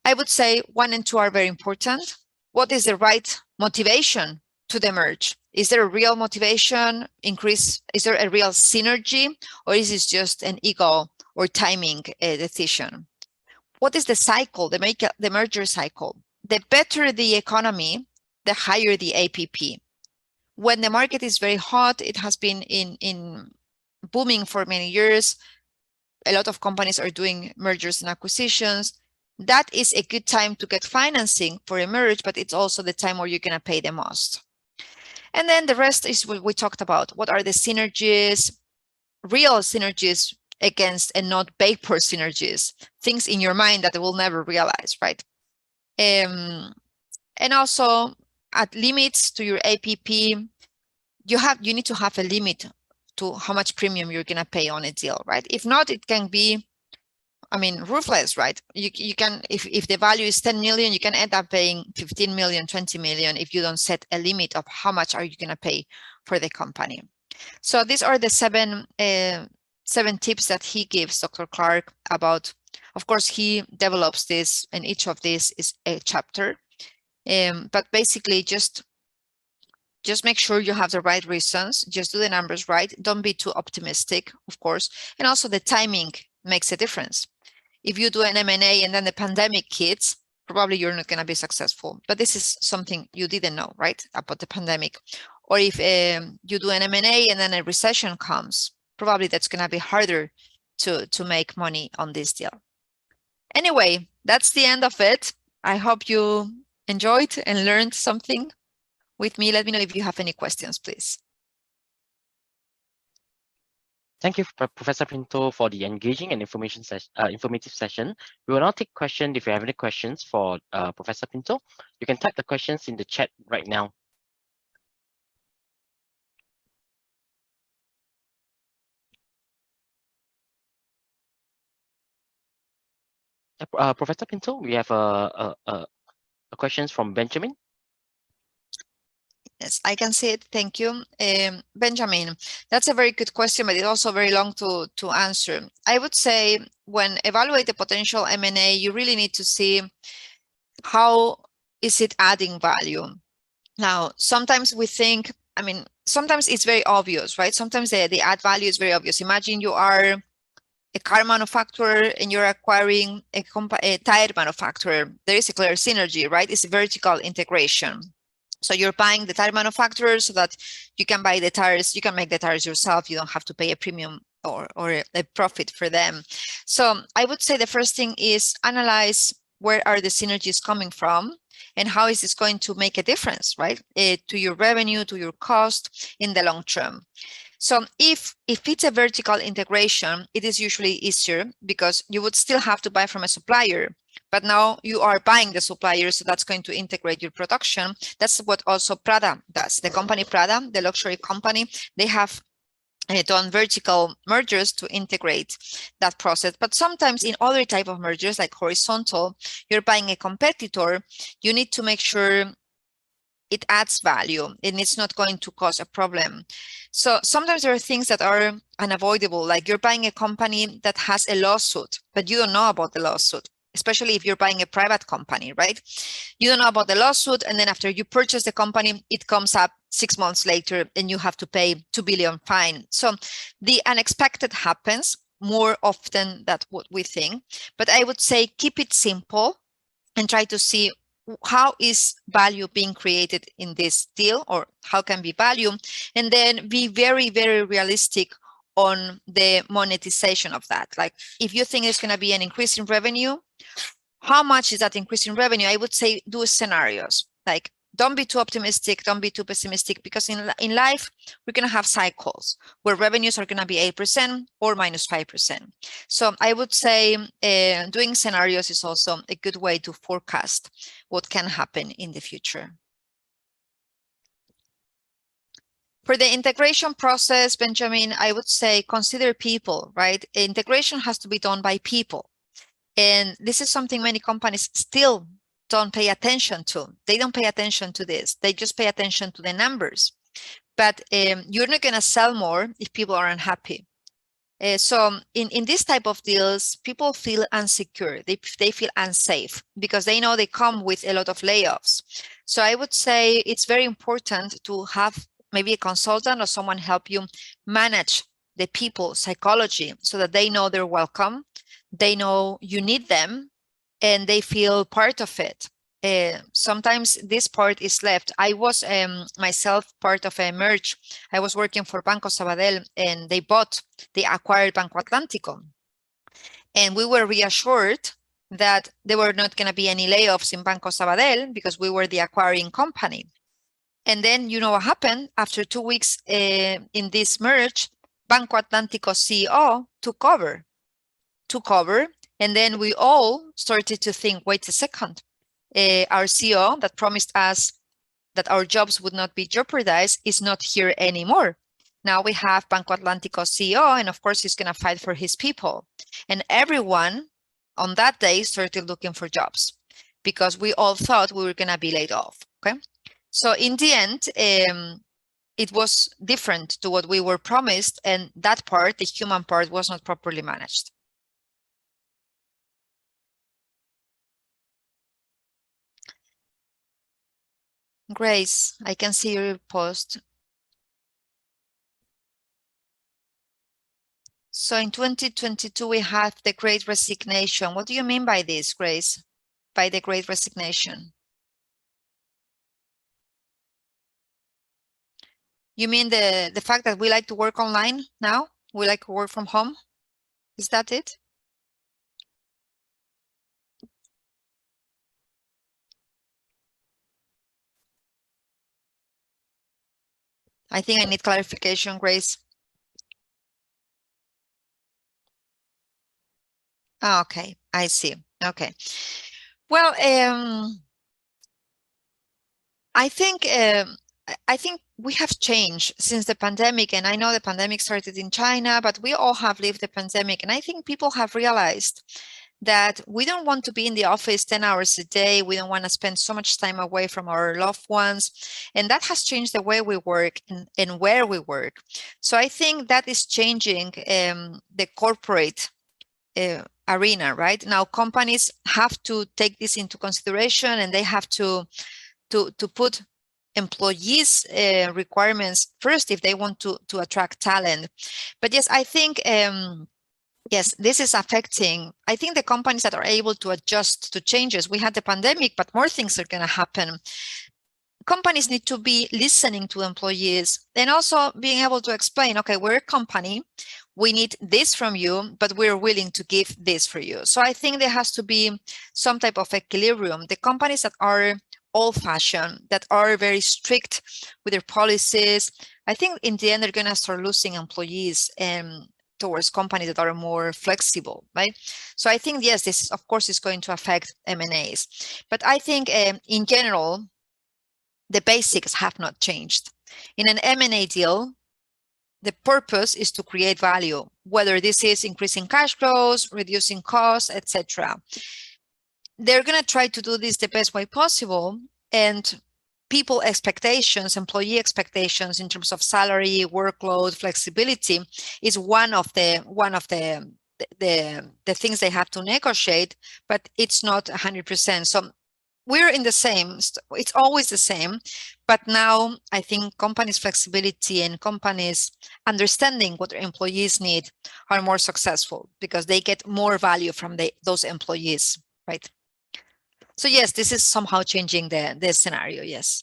I would say 1 and 2 are very important. What is the right motivation to the merge? Is there a real motivation increase? Is there a real synergy, or is it just an ego or timing decision? What is the cycle, the merger cycle? The better the economy, the higher the APP. When the market is very hot, it has been in booming for many years. A lot of companies are doing mergers and acquisitions. That is a good time to get financing for a merge, but it's also the time where you're going to pay the most. And then the rest is what we talked about. What are the synergies, real synergies against and not vapor synergies, things in your mind that they will never realize, right? And also at limits to your APP, you need to have a limit to how much premium you're going to pay on a deal, right? If not, it can be, ruthless, right? You can, if the value is 10 million, you can end up paying 15 million, 20 million if you don't set a limit of how much are you going to pay for the company. So these are the seven tips that he gives, Dr. Clark, about, of course, he develops this, and each of these is a chapter. But basically, just make sure you have the right reasons. Just do the numbers right. Don't be too optimistic, of course. And also the timing makes a difference. If you do an M&A and then the pandemic hits, probably you're not going to be successful. But this is something you didn't know, right, about the pandemic. Or if you do an M&A and then a recession comes, probably that's going to be harder to make money on this deal. Anyway, that's the end of it. I hope you enjoyed and learned something with me. Let me know if you have any questions, please. Thank you, Professor Pinto, for the engaging and informative session. We will now take questions. If you have any questions for Professor Pinto, you can type the questions in the chat right now. Professor Pinto, we have a questions from Benjamin. Yes, I can see it. Thank you. Benjamin, that's a very good question, but it's also very long to answer. I would say when evaluate the potential M&A, you really need to see how is it adding value. Now, sometimes we think, sometimes it's very obvious, right? Sometimes the add value is very obvious. Imagine you are a car manufacturer and you're acquiring a tire manufacturer. There is a clear synergy, right? It's a vertical integration. So you're buying the tire manufacturer so that you can buy the tires, you can make the tires yourself. You don't have to pay a premium or a profit for them. So I would say the first thing is analyze where are the synergies coming from and how is this going to make a difference, right? To your revenue, to your cost in the long term. So if it's a vertical integration, it is usually easier because you would still have to buy from a supplier, but now you are buying the supplier, so that's going to integrate your production. That's what also Prada does. The company Prada, the luxury company, they have done vertical mergers to integrate that process. But sometimes in other type of mergers, like horizontal, you're buying a competitor, you need to make sure it adds value and it's not going to cause a problem. So sometimes there are things that are unavoidable, like you're buying a company that has a lawsuit, but you don't know about the lawsuit, especially if you're buying a private company, right? You don't know about the lawsuit, and then after you purchase the company, it comes up 6 months later and you have to pay 2 billion fine. So the unexpected happens more often than what we think. But I would say keep it simple and try to see how is value being created in this deal, or how can be value, and then be very, very realistic on the monetization of that. Like if you think there's going to be an increase in revenue, how much is that increase in revenue? I would say do scenarios. Like don't be too optimistic, don't be too pessimistic, because in life, we're going to have cycles where revenues are going to be 8% or minus 5%. So I would say doing scenarios is also a good way to forecast what can happen in the future. For the integration process, Benjamin, I would say consider people, right? Integration has to be done by people. And this is something many companies still don't pay attention to. They don't pay attention to this. They just pay attention to the numbers. But you're not going to sell more if people are unhappy. So in this type of deals, people feel insecure. They feel unsafe because they know they come with a lot of layoffs. So I would say it's very important to have maybe a consultant or someone help you manage the people psychology so that they know they're welcome. They know you need them and they feel part of it. Sometimes this part is left. I was myself part of a merge. I was working for Banco Sabadell and they acquired Banco Atlántico. And we were reassured that there were not going to be any layoffs in Banco Sabadell because we were the acquiring company. And then you know what happened? After 2 weeks in this merge, Banco Atlántico CEO took over. And then we all started to think, wait a second, our CEO that promised us that our jobs would not be jeopardized is not here anymore. Now we have Banco Atlántico CEO, and of course he's going to fight for his people. And everyone on that day started looking for jobs because we all thought we were going to be laid off. Okay, so in the end, it was different to what we were promised, and that part, the human part, was not properly managed. Grace, I can see your post. So in 2022, we have the Great Resignation. What do you mean by this, Grace? By the Great Resignation? You mean the fact that we like to work online now? We like to work from home? Is that it? I think I need clarification, Grace. Oh, okay, I see. Okay. Well, I think we have changed since the pandemic, and I know the pandemic started in China, but we all have lived the pandemic, and I think people have realized that we don't want to be in the office 10 hours a day. We don't want to spend so much time away from our loved ones. And that has changed the way we work and where we work. So I think that is changing the corporate arena, right? Now, companies have to take this into consideration, and they have to put employees requirements first if they want to attract talent. But yes, I think yes, this is affecting, I think, the companies that are able to adjust to changes. We had the pandemic, but more things are going to happen. Companies need to be listening to employees and also being able to explain, okay, we're a company, we need this from you, but we're willing to give this for you. So I think there has to be some type of equilibrium. The companies that are old-fashioned, that are very strict with their policies, I think in the end they're going to start losing employees towards companies that are more flexible, right? So I think, yes, this of course is going to affect M&As, but I think in general, the basics have not changed. In an M&A deal, the purpose is to create value, whether this is increasing cash flows, reducing costs, etc. They're going to try to do this the best way possible, and people expectations, employee expectations in terms of salary, workload, flexibility is one of the things they have to negotiate, but it's not 100%. So we're in the same, it's always the same, but now I think companies' flexibility and companies understanding what their employees need are more successful because they get more value from those employees, right? So yes, this is somehow changing the scenario, yes.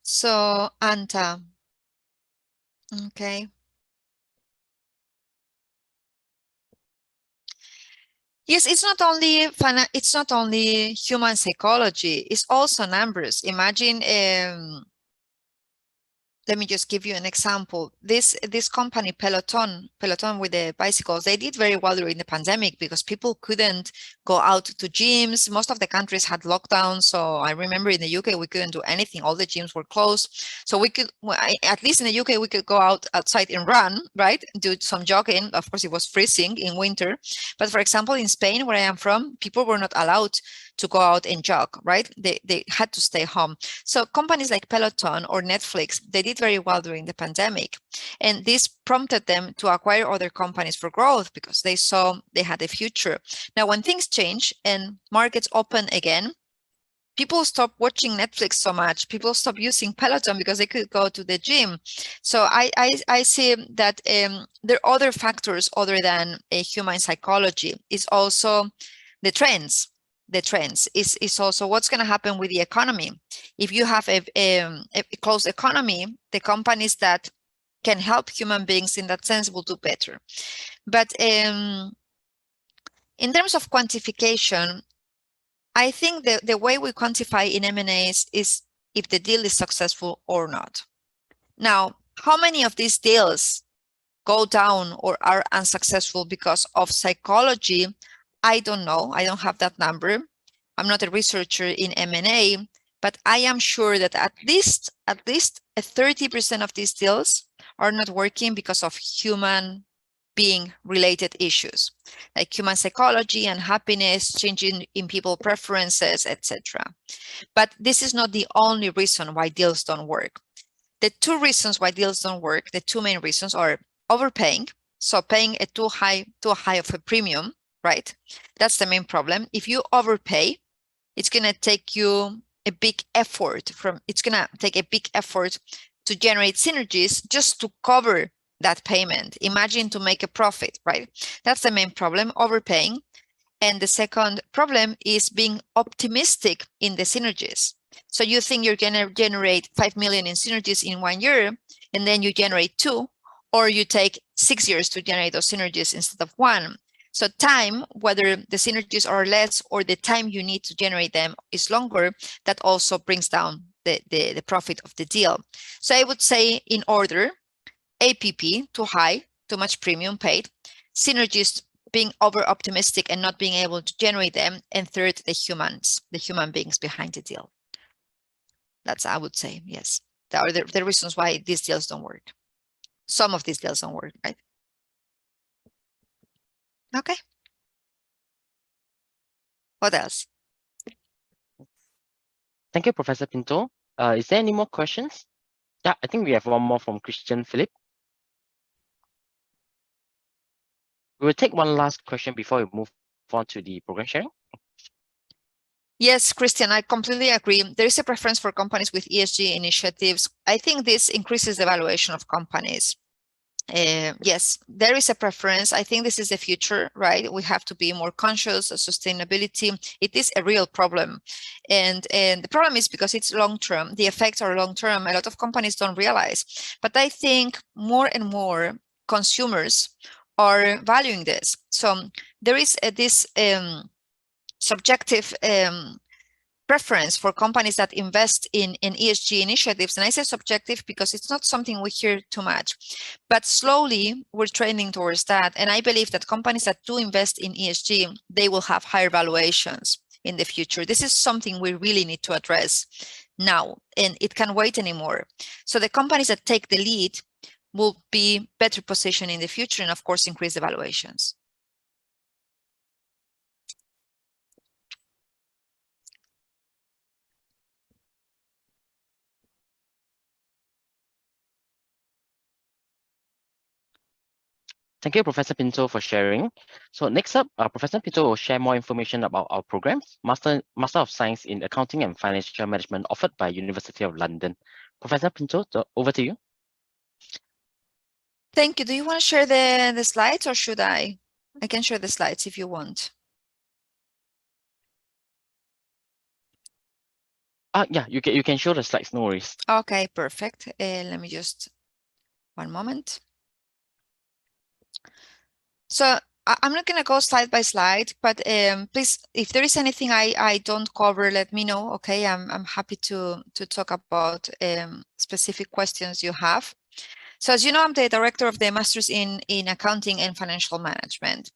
So, Anta, okay. Yes, it's not only human psychology, it's also numbers. Imagine, let me just give you an example. This company, Peloton with the bicycles, they did very well during the pandemic because people couldn't go out to gyms. Most of the countries had lockdowns. So I remember in the UK, we couldn't do anything. All the gyms were closed. So we could, at least in the UK, we could go outside and run, right? Do some jogging. Of course, it was freezing in winter. But for example, in Spain, where I am from, people were not allowed to go out and jog, right? They had to stay home. So companies like Peloton or Netflix, they did very well during the pandemic. And this prompted them to acquire other companies for growth because they saw they had a future. Now, when things change and markets open again, people stop watching Netflix so much. People stop using Peloton because they could go to the gym. So I see that there are other factors other than a human psychology. It's also the trends. The trends is also what's going to happen with the economy. If you have a closed economy, the companies that can help human beings in that sense will do better. But in terms of quantification, I think the way we quantify in M&As is if the deal is successful or not. Now, how many of these deals go down or are unsuccessful because of psychology? I don't know. I don't have that number. I'm not a researcher in M&A, but I am sure that at least 30% of these deals are not working because of human being related issues, like human psychology and happiness, changing in people preferences, etc. But this is not the only reason why deals don't work. The two reasons why deals don't work, the two main reasons are overpaying, so paying a too high of a premium, right? That's the main problem. If you overpay, it's going to take you a big effort to generate synergies just to cover that payment. Imagine to make a profit, right? That's the main problem, overpaying. And the second problem is being optimistic in the synergies. So you think you're going to generate 5 million in synergies in 1 year, and then you generate 2, or you take 6 years to generate those synergies instead of 1. So time, whether the synergies are less or the time you need to generate them is longer, that also brings down the profit of the deal. So I would say in order, APP, too high, too much premium paid, synergies, being over optimistic and not being able to generate them, and third, the human beings behind the deal. That's, I would say, yes. That are the reasons why these deals don't work. Some of these deals don't work, right? Okay. What else? Thank you, Professor Pinto. Is there any more questions? Yeah, I think we have one more from Christian Philip. We will take one last question before we move on to the program sharing. Yes, Christian, I completely agree. There is a preference for companies with ESG initiatives. I think this increases the valuation of companies. Yes, there is a preference. I think this is the future, right? We have to be more conscious of sustainability. It is a real problem. And the problem is because it's long-term. The effects are long-term. A lot of companies don't realize. But I think more and more consumers are valuing this. So there is this subjective preference for companies that invest in ESG initiatives. And I say subjective because it's not something we hear too much, but slowly we're trending towards that. And I believe that companies that do invest in ESG, they will have higher valuations in the future. This is something we really need to address now, and it can't wait anymore. So the companies that take the lead will be better positioned in the future and of course increase the valuations. Thank you, Professor Pinto, for sharing. So next up, Professor Pinto will share more information about our programs, Master of Science in Accounting and Financial Management offered by University of London. Professor Pinto, over to you. Thank you. Do you want to share the slides, or should I? I can share the slides if you want. Yeah, you can show the slides, no worries. Okay, perfect. Let me just, one moment. So I'm not going to go slide by slide, but please, if there is anything I don't cover, let me know. Okay, I'm happy to talk about specific questions you have. So as you know, I'm the director of the Masters in Accounting and Financial Management.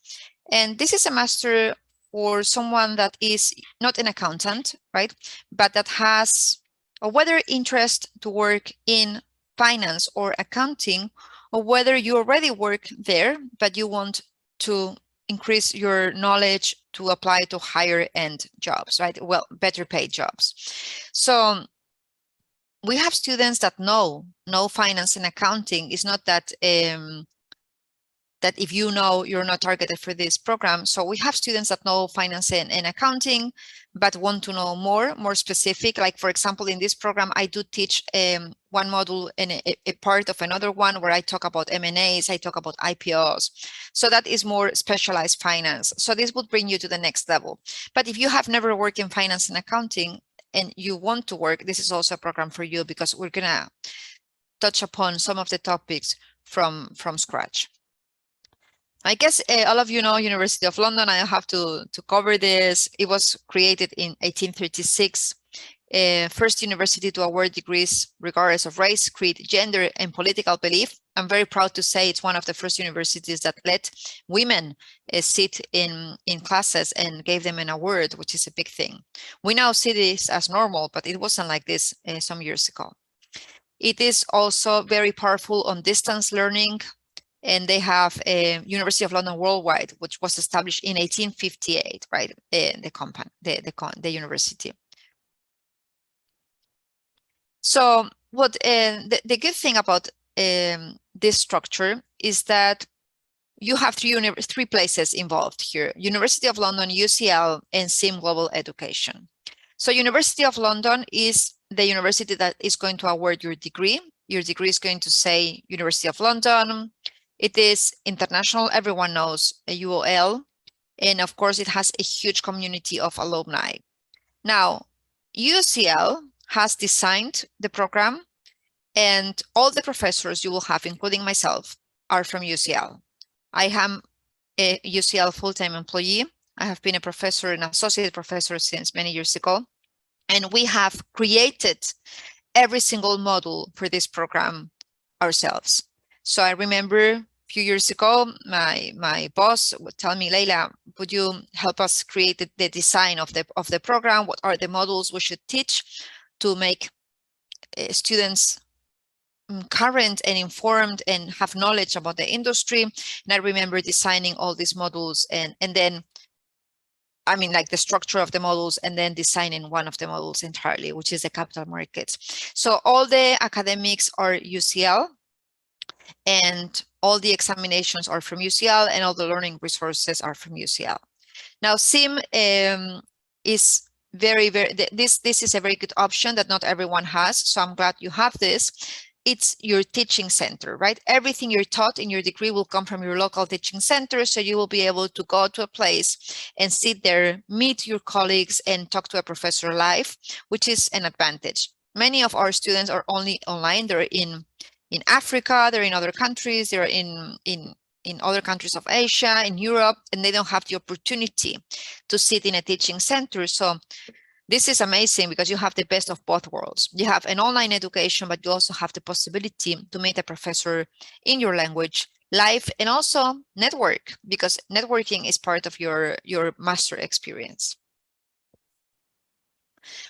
And this is a master for someone that is not an accountant, right? But that has a whether interest to work in finance or accounting, or whether you already work there, but you want to increase your knowledge to apply to higher end jobs, right? Well, better paid jobs. So we have students that know finance and accounting. Is not that that if you know, you're not targeted for this program. So we have students that know finance and accounting, but want to know more specific. Like, for example, in this program, I do teach one module and a part of another one where I talk about M&As, I talk about IPOs. So that is more specialized finance. So this would bring you to the next level. But if you have never worked in finance and accounting and you want to work, this is also a program for you, because we're gonna touch upon some of the topics from scratch. I guess all of you know University of London. I have to cover this. It was created in 1836. First university to award degrees regardless of race, creed, gender, and political belief. I'm very proud to say it's one of the first universities that let women sit in classes and gave them an award, which is a big thing. We now see this as normal, but it wasn't like this some years ago. It is also very powerful on distance learning. And they have a University of London Worldwide, which was established in 1858, right? The university. So what the good thing about this structure is that you have three places involved here: University of London, UCL, and SIM Global Education. So University of London is the university that is going to award your degree. Your degree is going to say University of London. It is international. Everyone knows UOL. And of course, it has a huge community of alumni. Now, UCL has designed the program, and all the professors you will have, including myself, are from UCL. I am a UCL full-time employee. I have been a professor, an associate professor, since many years ago. And we have created every single module for this program ourselves. So I remember a few years ago, my boss would tell me, Leila, would you help us create the design of the program? What are the modules we should teach to make students current and informed and have knowledge about the industry? And I remember designing all these modules and then, I mean, like the structure of the modules, and then designing one of the modules entirely, which is the capital markets. So all the academics are UCL, and all the examinations are from UCL, and all the learning resources are from UCL. Now, SIM is this is a very good option that not everyone has. So I'm glad you have this. It's your teaching center, right? Everything you're taught in your degree will come from your local teaching center. So you will be able to go to a place and sit there, meet your colleagues, and talk to a professor live, which is an advantage. Many of our students are only online. They're in Africa, they're in other countries, they're in other countries of Asia, in Europe, and they don't have the opportunity to sit in a teaching center. So this is amazing because you have the best of both worlds. You have an online education, but you also have the possibility to meet a professor in your language live, and also network, because networking is part of your master experience.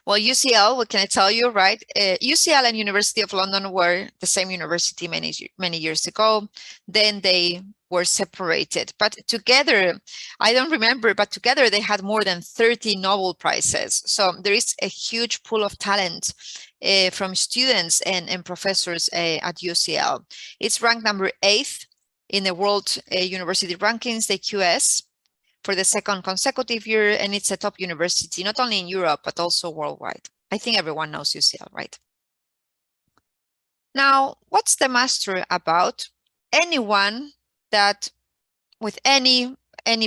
Well, UCL, what can I tell you, right? UCL and University of London were the same university many years ago. Then they were separated, but together, I don't remember, but together they had more than 30 Nobel Prizes. So there is a huge pool of talent from students and professors at UCL. It's ranked number 8th in the World University Rankings, the QS, for the second consecutive year, and it's a top university, not only in Europe, but also worldwide. I think everyone knows UCL, right? Now, what's the master about? Anyone that with any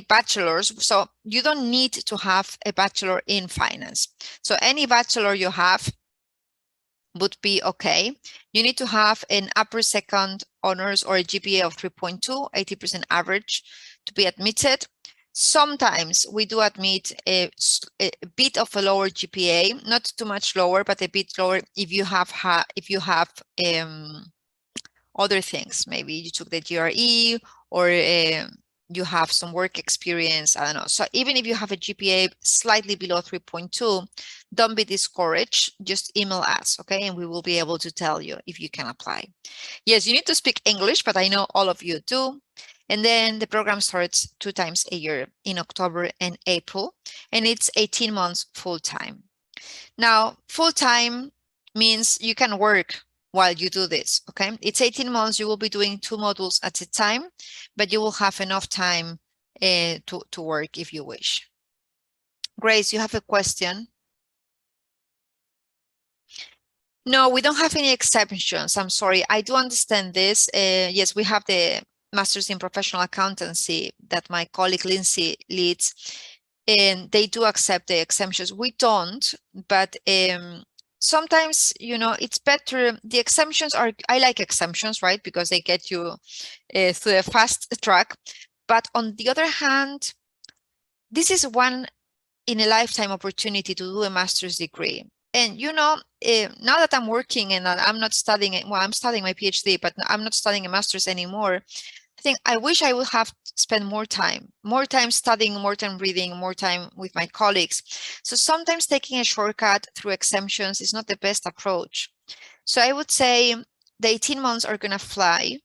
bachelor's, so you don't need to have a bachelor in finance. So any bachelor you have would be okay. You need to have an upper second honors or a GPA of 3.2, 80% average to be admitted. Sometimes we do admit a bit of a lower GPA, not too much lower, but a bit lower if you have other things. Maybe you took the GRE or you have some work experience, I don't know. So even if you have a GPA slightly below 3.2, don't be discouraged, just email us, okay? And we will be able to tell you if you can apply. Yes, you need to speak English, but I know all of you do. And then the program starts 2 times a year in October and April, and it's 18 months full-time. Now, full-time means you can work while you do this, okay? It's 18 months, you will be doing 2 modules at a time, but you will have enough time to work if you wish. Grace, you have a question? No, we don't have any exceptions. I'm sorry. I do understand this. Yes, we have the Masters in Professional Accountancy that my colleague Lindsay leads, and they do accept the exemptions. We don't, but sometimes, you know, it's better. The exemptions are, I like exemptions, right? Because they get you through a fast track. But on the other hand, this is one in a lifetime opportunity to do a master's degree. And, you know, now that I'm working and I'm not studying, well, I'm studying my PhD, but I'm not studying a master's anymore. I think I wish I would have spent more time studying, more time reading, more time with my colleagues. So sometimes taking a shortcut through exemptions is not the best approach. So I would say the 18 months are going to fly.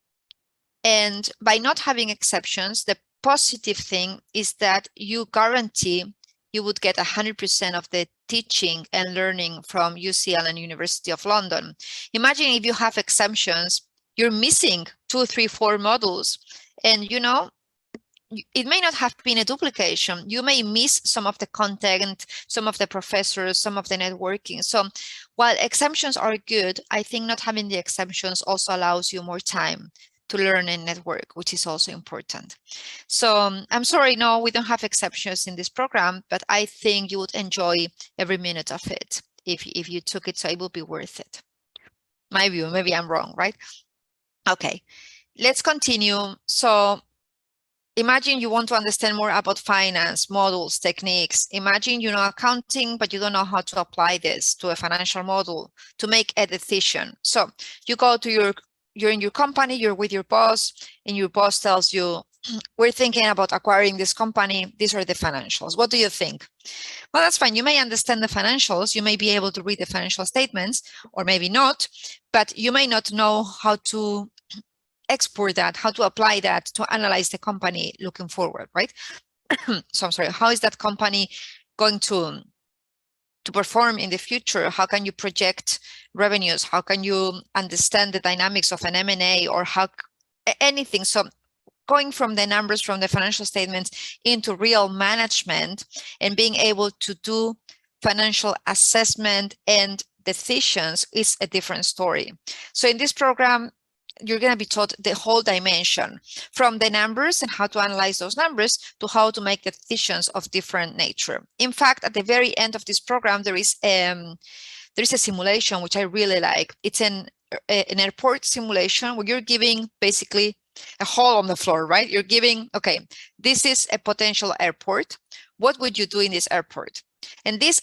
And by not having exceptions, the positive thing is that you guarantee you would get 100% of the teaching and learning from UCL and University of London. Imagine if you have exemptions, you're missing 2, 3, 4 modules, and you know, it may not have been a duplication. You may miss some of the content, some of the professors, some of the networking. So while exemptions are good, I think not having the exemptions also allows you more time to learn and network, which is also important. So I'm sorry, no, we don't have exceptions in this program, but I think you would enjoy every minute of it if you took it, so it will be worth it. My view, maybe I'm wrong, right? Okay, let's continue. So imagine you want to understand more about finance, models, techniques. Imagine you know accounting, but you don't know how to apply this to a financial model to make a decision. So you go to you're in your company, you're with your boss, and your boss tells you, we're thinking about acquiring this company. These are the financials. What do you think? Well, that's fine. You may understand the financials. You may be able to read the financial statements, or maybe not, but you may not know how to export that, how to apply that to analyze the company looking forward, right? So I'm sorry, how is that company going to perform in the future? How can you project revenues? How can you understand the dynamics of an M&A or how anything? So going from the numbers from the financial statements into real management and being able to do financial assessment and decisions is a different story. So in this program, you're going to be taught the whole dimension, from the numbers and how to analyze those numbers to how to make decisions of different nature. In fact, at the very end of this program, there is a simulation which I really like. It's an airport simulation where you're giving basically a hole on the floor, right? You're giving, okay, this is a potential airport. What would you do in this airport? And this,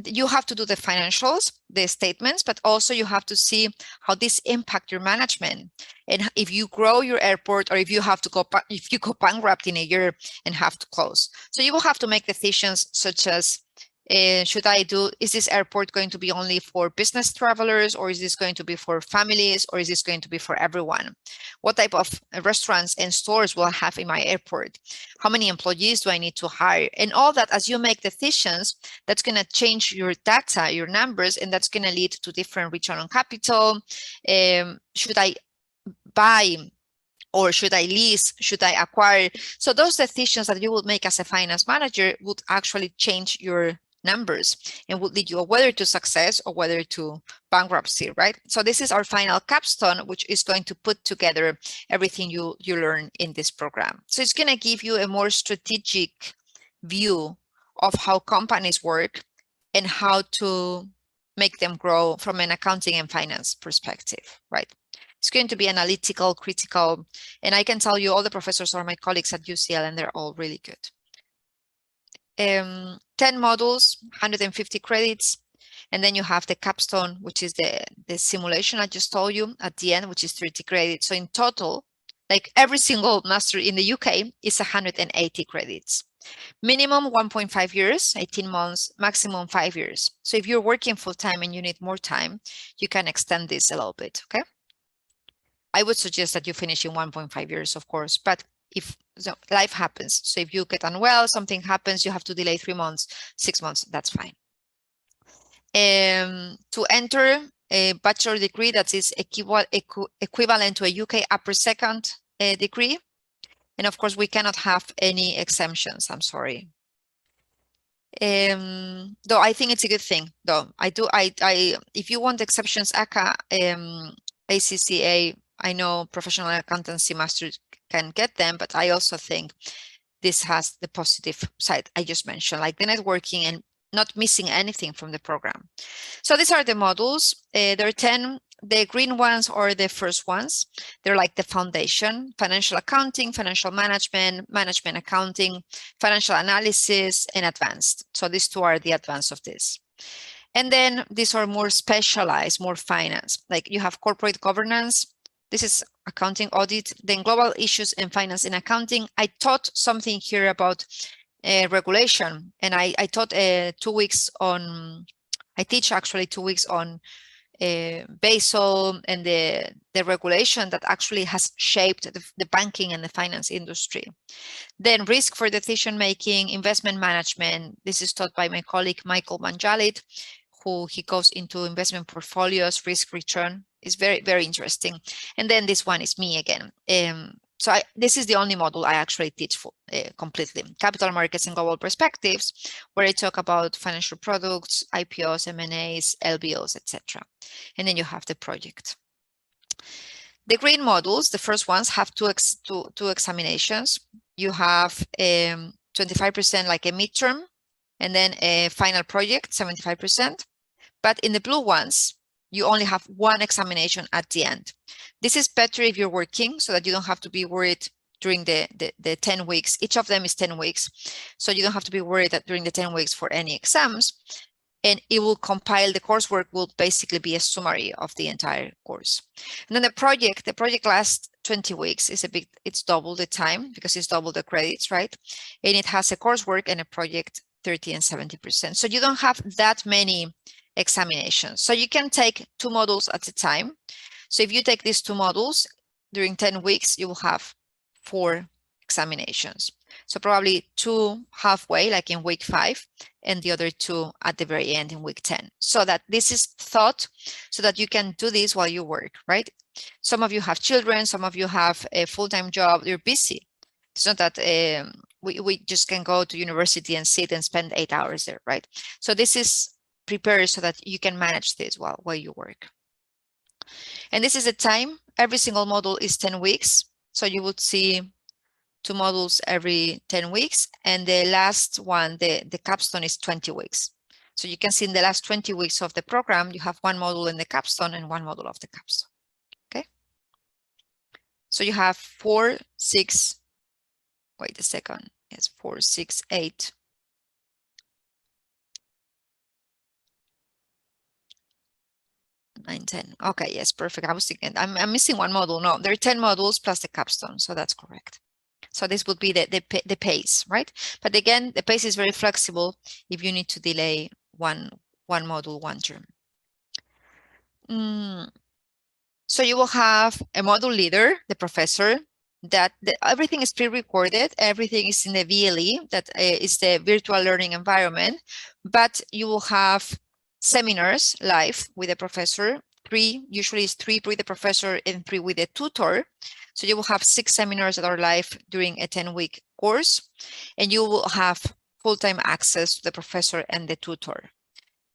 you have to do the financials, the statements, but also you have to see how this impact your management. And if you grow your airport, or if you have to go, if you go bankrupt in a year and have to close. So you will have to make decisions such as, is this airport going to be only for business travelers, or is this going to be for families, or is this going to be for everyone? What type of restaurants and stores will I have in my airport? How many employees do I need to hire? And all that, as you make decisions, that's going to change your data, your numbers, and that's going to lead to different return on capital. Should I buy Or should I lease? Should I acquire? So those decisions that you would make as a finance manager would actually change your numbers and would lead you whether to success or whether to bankruptcy, right? So this is our final capstone, which is going to put together everything you learn in this program. So it's going to give you a more strategic view of how companies work and how to make them grow from an accounting and finance perspective, right? It's going to be analytical, critical, and I can tell you all the professors are my colleagues at UCL and they're all really good. 10 modules, 150 credits, and then you have the capstone, which is the simulation I just told you at the end, which is 30 credits. So in total, like every single master in the UK is 180 credits. Minimum 1.5 years, 18 months, maximum 5 years. So if you're working full time and you need more time, you can extend this a little bit, okay? I would suggest that you finish in 1.5 years, of course, but if life happens, so if you get unwell, something happens, you have to delay 3 months, 6 months, that's fine. To enter a bachelor degree that is equivalent to a UK upper second degree. And of course, we cannot have any exemptions, I'm sorry. Though I think it's a good thing, though. If you want exceptions, ACA, ACCA, I know professional accountancy masters can get them, but I also think this has the positive side I just mentioned, like the networking and not missing anything from the program. So these are the modules. There are 10. The green ones are the first ones. They're like the foundation: financial accounting, financial management, management accounting, financial analysis, and advanced. So these two are the advanced of this. And then these are more specialized, more finance. Like you have corporate governance. This is accounting audit, then global issues and finance and accounting. I taught something here about regulation, and I taught 2 weeks on, I teach actually 2 weeks on Basel and the regulation that actually has shaped the banking and the finance industry. Then risk for decision making, investment management. This is taught by my colleague Michael Manjalit, who he goes into investment portfolios, risk return. Is very, very interesting. And then this one is me again. So this is the only module I actually teach for completely. Capital markets and global perspectives, where I talk about financial products, IPOs, M&As, LBOs, etc. And then you have the project. The green modules, the first ones, have two examinations. You have 25% like a midterm, and then a final project, 75%. But in the blue ones, you only have one examination at the end. This is better if you're working, so that you don't have to be worried during the 10 weeks. Each of them is 10 weeks. So you don't have to be worried that during the 10 weeks for any exams. And it will compile, the coursework will basically be a summary of the entire course. And then the project lasts 20 weeks. It's double the time because it's double the credits, right? And it has a coursework and a project 30 and 70%. So you don't have that many examinations. So you can take 2 modules at a time. So if you take these 2 modules during 10 weeks, you will have 4 examinations. So probably 2 halfway, like in week 5, and the other 2 at the very end in week 10. So that this is thought so that you can do this while you work, right? Some of you have children, some of you have a full-time job, you're busy. It's not that we just can go to university and sit and spend 8 hours there, right? So this is prepared so that you can manage this while you work. And this is the time. Every single module is 10 weeks. So you would see 2 modules every 10 weeks. And the last one, the capstone, is 20 weeks. So you can see in the last 20 weeks of the program, you have 1 module in the capstone and 1 module of the capstone. Okay. So you have 4, 6, wait a second. Yes, 4, 6, 8. 9, 10. Okay, yes, perfect. I was thinking I'm missing 1 module. No, there are 10 modules plus the capstone, so that's correct. So this would be the pace, right? But again, the pace is very flexible if you need to delay one module, 1 term. So you will have a module leader, the professor, that everything is pre-recorded. Everything is in the VLE, that is the virtual learning environment, but you will have seminars live with the professor, 3, usually it's 3 with the professor and 3 with the tutor, So you will have 6 seminars that are live during a 10-week course, and you will have full-time access to the professor and the tutor.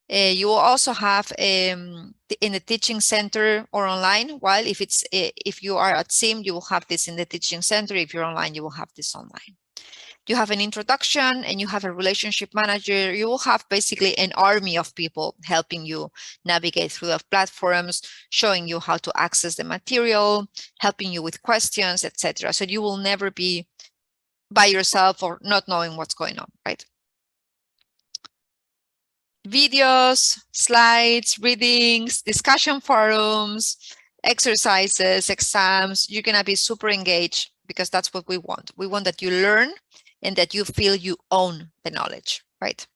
You will also have in the teaching center or online. While if you are at SIM, you will have this in the teaching center. If you're online, you will have this online. You have an introduction and you have a relationship manager. You will have basically an army of people helping you navigate through the platforms, showing you how to access the material, helping you with questions, etc. So you will never be by yourself or not knowing what's going on, right? Videos, slides, readings, discussion forums, exercises, exams. You're going to be super engaged because that's what we want. We want that you learn and that you feel you own the knowledge, right?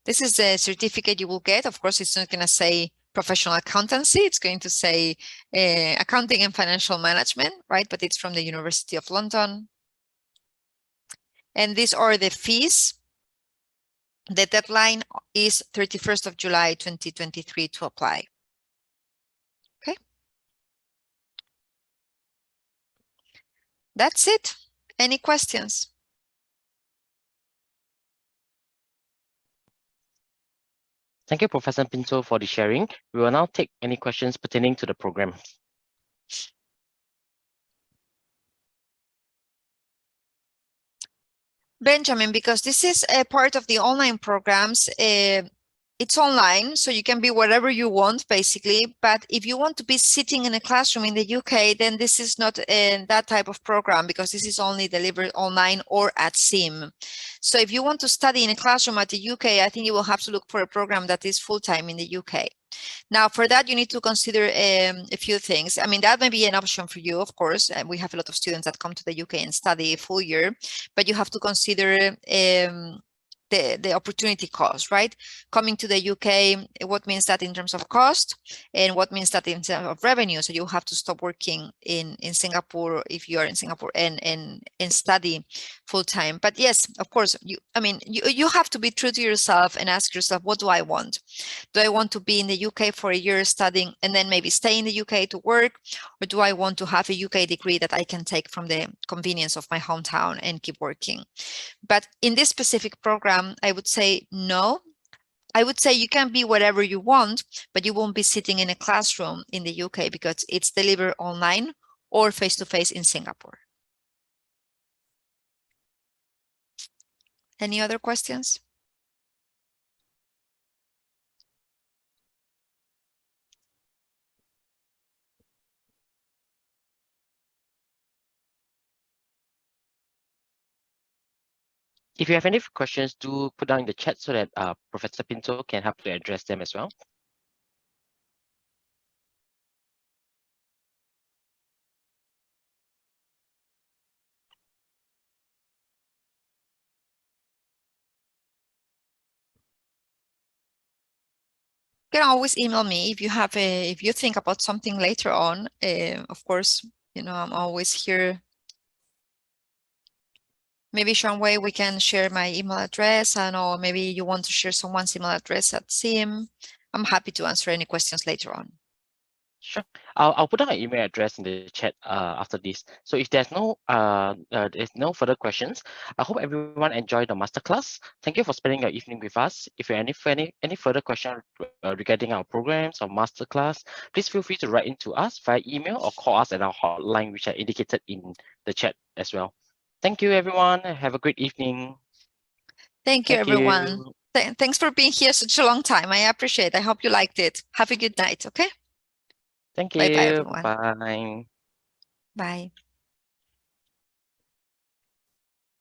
This is the certificate you will get. Of course, it's not going to say professional accountancy. It's going to say accounting and financial management, right? But it's from the University of London. And these are the fees. The deadline is 31st of July, 2023 to apply. Okay. That's it. Any questions? Thank you, Professor Pinto, for the sharing. We will now take any questions pertaining to the program. Benjamin, because this is a part of the online programs, it's online, so you can be wherever you want, basically. But if you want to be sitting in a classroom in the UK, then this is not that type of program, because this is only delivered online or at SIM. So if you want to study in a classroom at the UK, I think you will have to look for a program that is full-time in the UK. Now, for that, you need to consider a few things. I mean, that may be an option for you, of course. We have a lot of students that come to the UK and study a full year, but you have to consider the opportunity cost, right? Coming to the UK, what means that in terms of cost, and what means that in terms of revenue? So you have to stop working in Singapore if you are in Singapore and study full time. But yes, of course, you have to be true to yourself and ask yourself, what do I want? Do I want to be in the UK for a year studying and then maybe stay in the UK to work? Or do I want to have a UK degree that I can take from the convenience of my hometown and keep working? But in this specific program, I would say no. I would say you can be whatever you want, but you won't be sitting in a classroom in the UK because it's delivered online or face-to-face in Singapore. Any other questions? If you have any questions, do put down in the chat so that Professor Pinto can help to address them as well. You can always email me if you think about something later on. Of course, I'm always here. Maybe Shanwei, we can share my email address, or maybe you want to share someone's email address at SIM. I'm happy to answer any questions later on. Sure. I'll put down an email address in the chat after this. So if there's no further questions, I hope everyone enjoyed the masterclass. Thank you for spending your evening with us. If you have any further questions regarding our programs or masterclass, please feel free to write into us via email or call us at our hotline, which are indicated in the chat as well. Thank you, everyone. Have a great evening. Thank you, everyone. Thanks for being here such a long time. I appreciate it. I hope you liked it. Have a good night, okay? Thank you. Bye-bye, everyone. Bye. Bye.